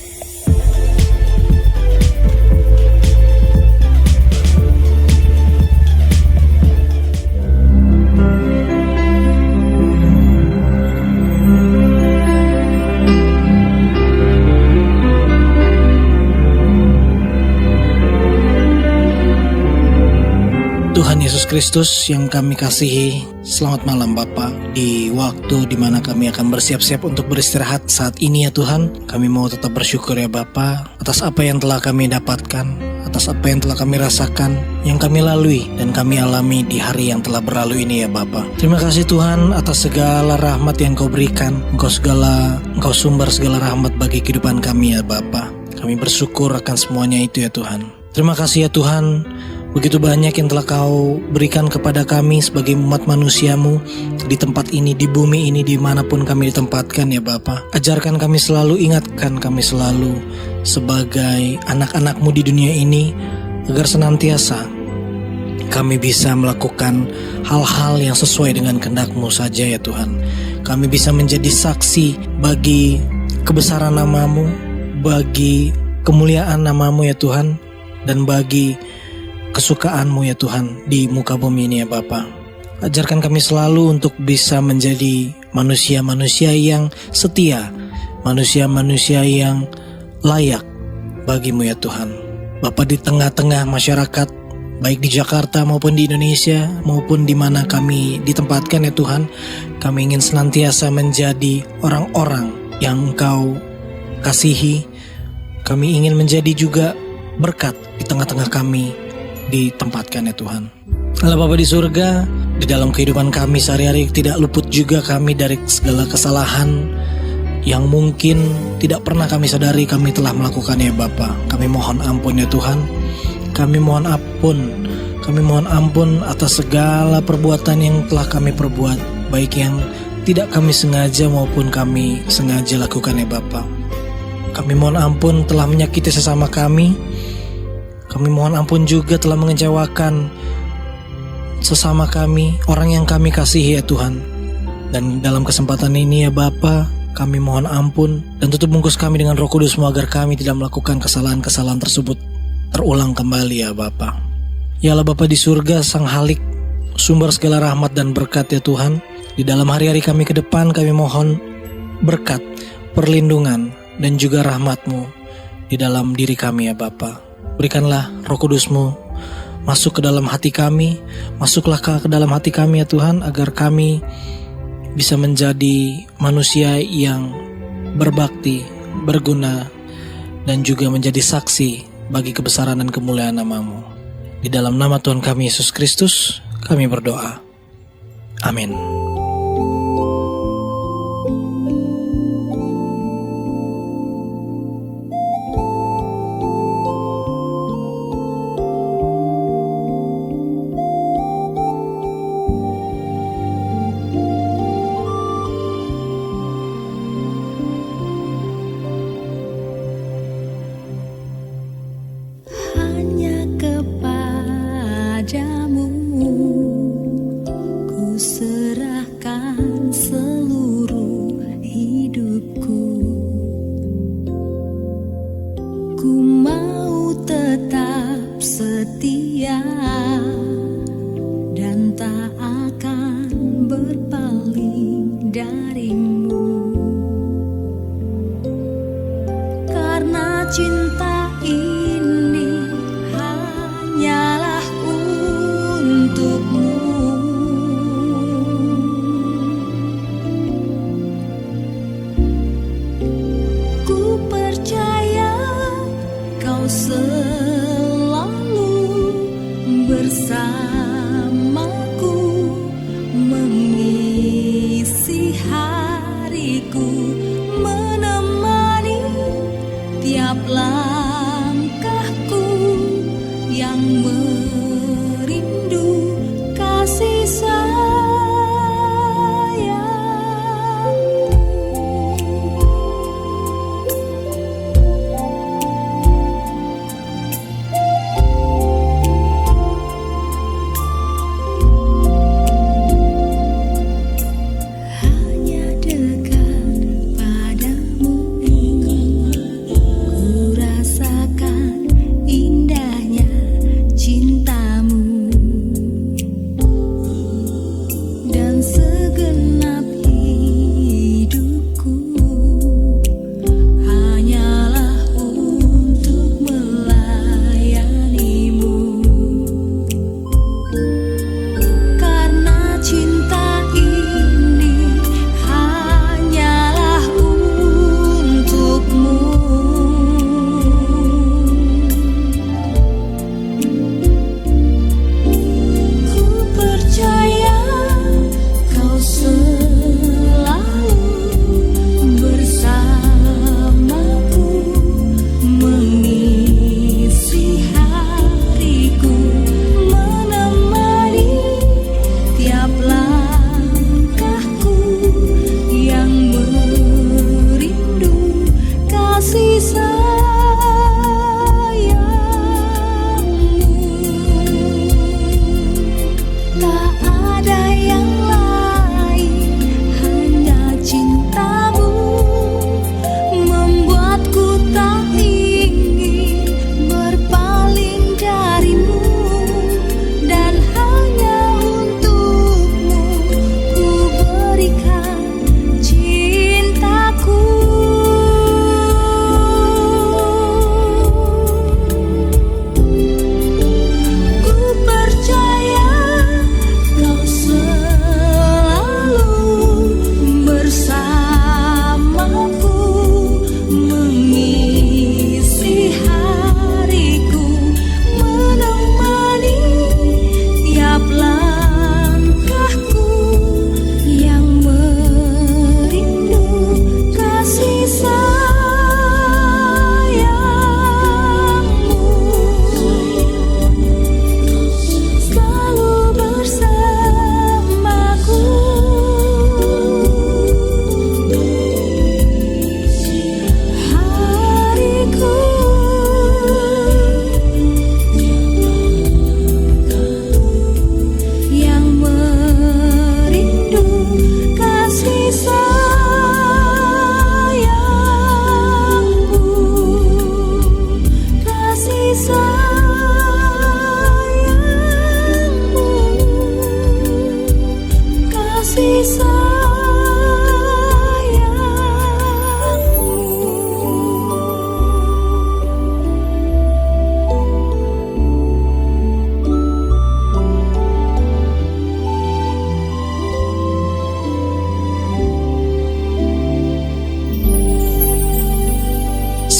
Tuhan Yesus Kristus yang kami kasihi, selamat malam Bapa. Di waktu dimana kami akan bersiap-siap untuk beristirahat saat ini ya Tuhan, kami mau tetap bersyukur ya Bapa atas apa yang telah kami dapatkan, atas apa yang telah kami rasakan, yang kami lalui dan kami alami di hari yang telah berlalu ini ya Bapa. Terima kasih Tuhan atas segala rahmat yang Kau berikan. Engkau sumber segala rahmat bagi kehidupan kami ya Bapa. Kami bersyukur akan semuanya itu ya Tuhan. Terima kasih ya Tuhan, begitu banyak yang telah Kau berikan kepada kami sebagai umat manusia-Mu di tempat ini, di bumi ini, dimanapun kami ditempatkan ya Bapa. Ajarkan kami selalu, ingatkan kami selalu sebagai anak-anak-Mu di dunia ini, agar senantiasa kami bisa melakukan hal-hal yang sesuai dengan kehendak-Mu saja ya Tuhan. Kami bisa menjadi saksi bagi kebesaran nama-Mu, bagi kemuliaan nama-Mu ya Tuhan, dan bagi kesukaan-Mu ya Tuhan di muka bumi ini ya Bapa. Ajarkan kami selalu untuk bisa menjadi manusia-manusia yang setia, manusia-manusia yang layak bagi-Mu ya Tuhan. Bapa, di tengah-tengah masyarakat, baik di Jakarta maupun di Indonesia, maupun di mana kami ditempatkan ya Tuhan, kami ingin senantiasa menjadi orang-orang yang Engkau kasihi. Kami ingin menjadi juga berkat di tengah-tengah kami ditempatkan ya Tuhan. Allah Bapa di surga, di dalam kehidupan kami sehari-hari tidak luput juga kami dari segala kesalahan yang mungkin tidak pernah kami sadari kami telah melakukan ya Bapa. Kami mohon ampun ya Tuhan. Kami mohon ampun atas segala perbuatan yang telah kami perbuat, baik yang tidak kami sengaja maupun kami sengaja lakukan ya Bapa. Kami mohon ampun telah menyakiti sesama kami. Kami mohon ampun juga telah mengecewakan sesama kami, orang yang kami kasihi ya Tuhan. Dan dalam kesempatan ini ya Bapa, kami mohon ampun dan tutup bungkus kami dengan Roh Kudus-Mu agar kami tidak melakukan kesalahan-kesalahan tersebut terulang kembali ya Bapa. Ya Allah Bapa di surga, Sang Halik, sumber segala rahmat dan berkat ya Tuhan. Di dalam hari-hari kami ke depan kami mohon berkat, perlindungan dan juga rahmat-Mu di dalam diri kami ya Bapa. Berikanlah Roh Kudus-Mu masuk ke dalam hati kami, masuklah ke dalam hati kami ya Tuhan, agar kami bisa menjadi manusia yang berbakti, berguna, dan juga menjadi saksi bagi kebesaran dan kemuliaan nama-Mu. Di dalam nama Tuhan kami Yesus Kristus, kami berdoa. Amin.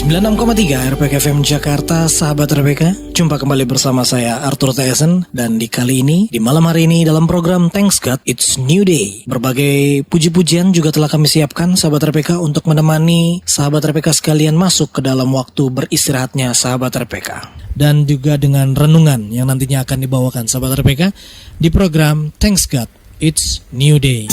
96,3 RPK FM Jakarta, sahabat RPK. Jumpa kembali bersama saya Arthur Tyson. Dan di kali ini, di malam hari ini dalam program Thanks God, It's New Day. Berbagai puji-pujian juga telah kami siapkan sahabat RPK untuk menemani sahabat RPK sekalian masuk ke dalam waktu beristirahatnya sahabat RPK. Dan juga dengan renungan yang nantinya akan dibawakan sahabat RPK di program Thanks God, It's New Day.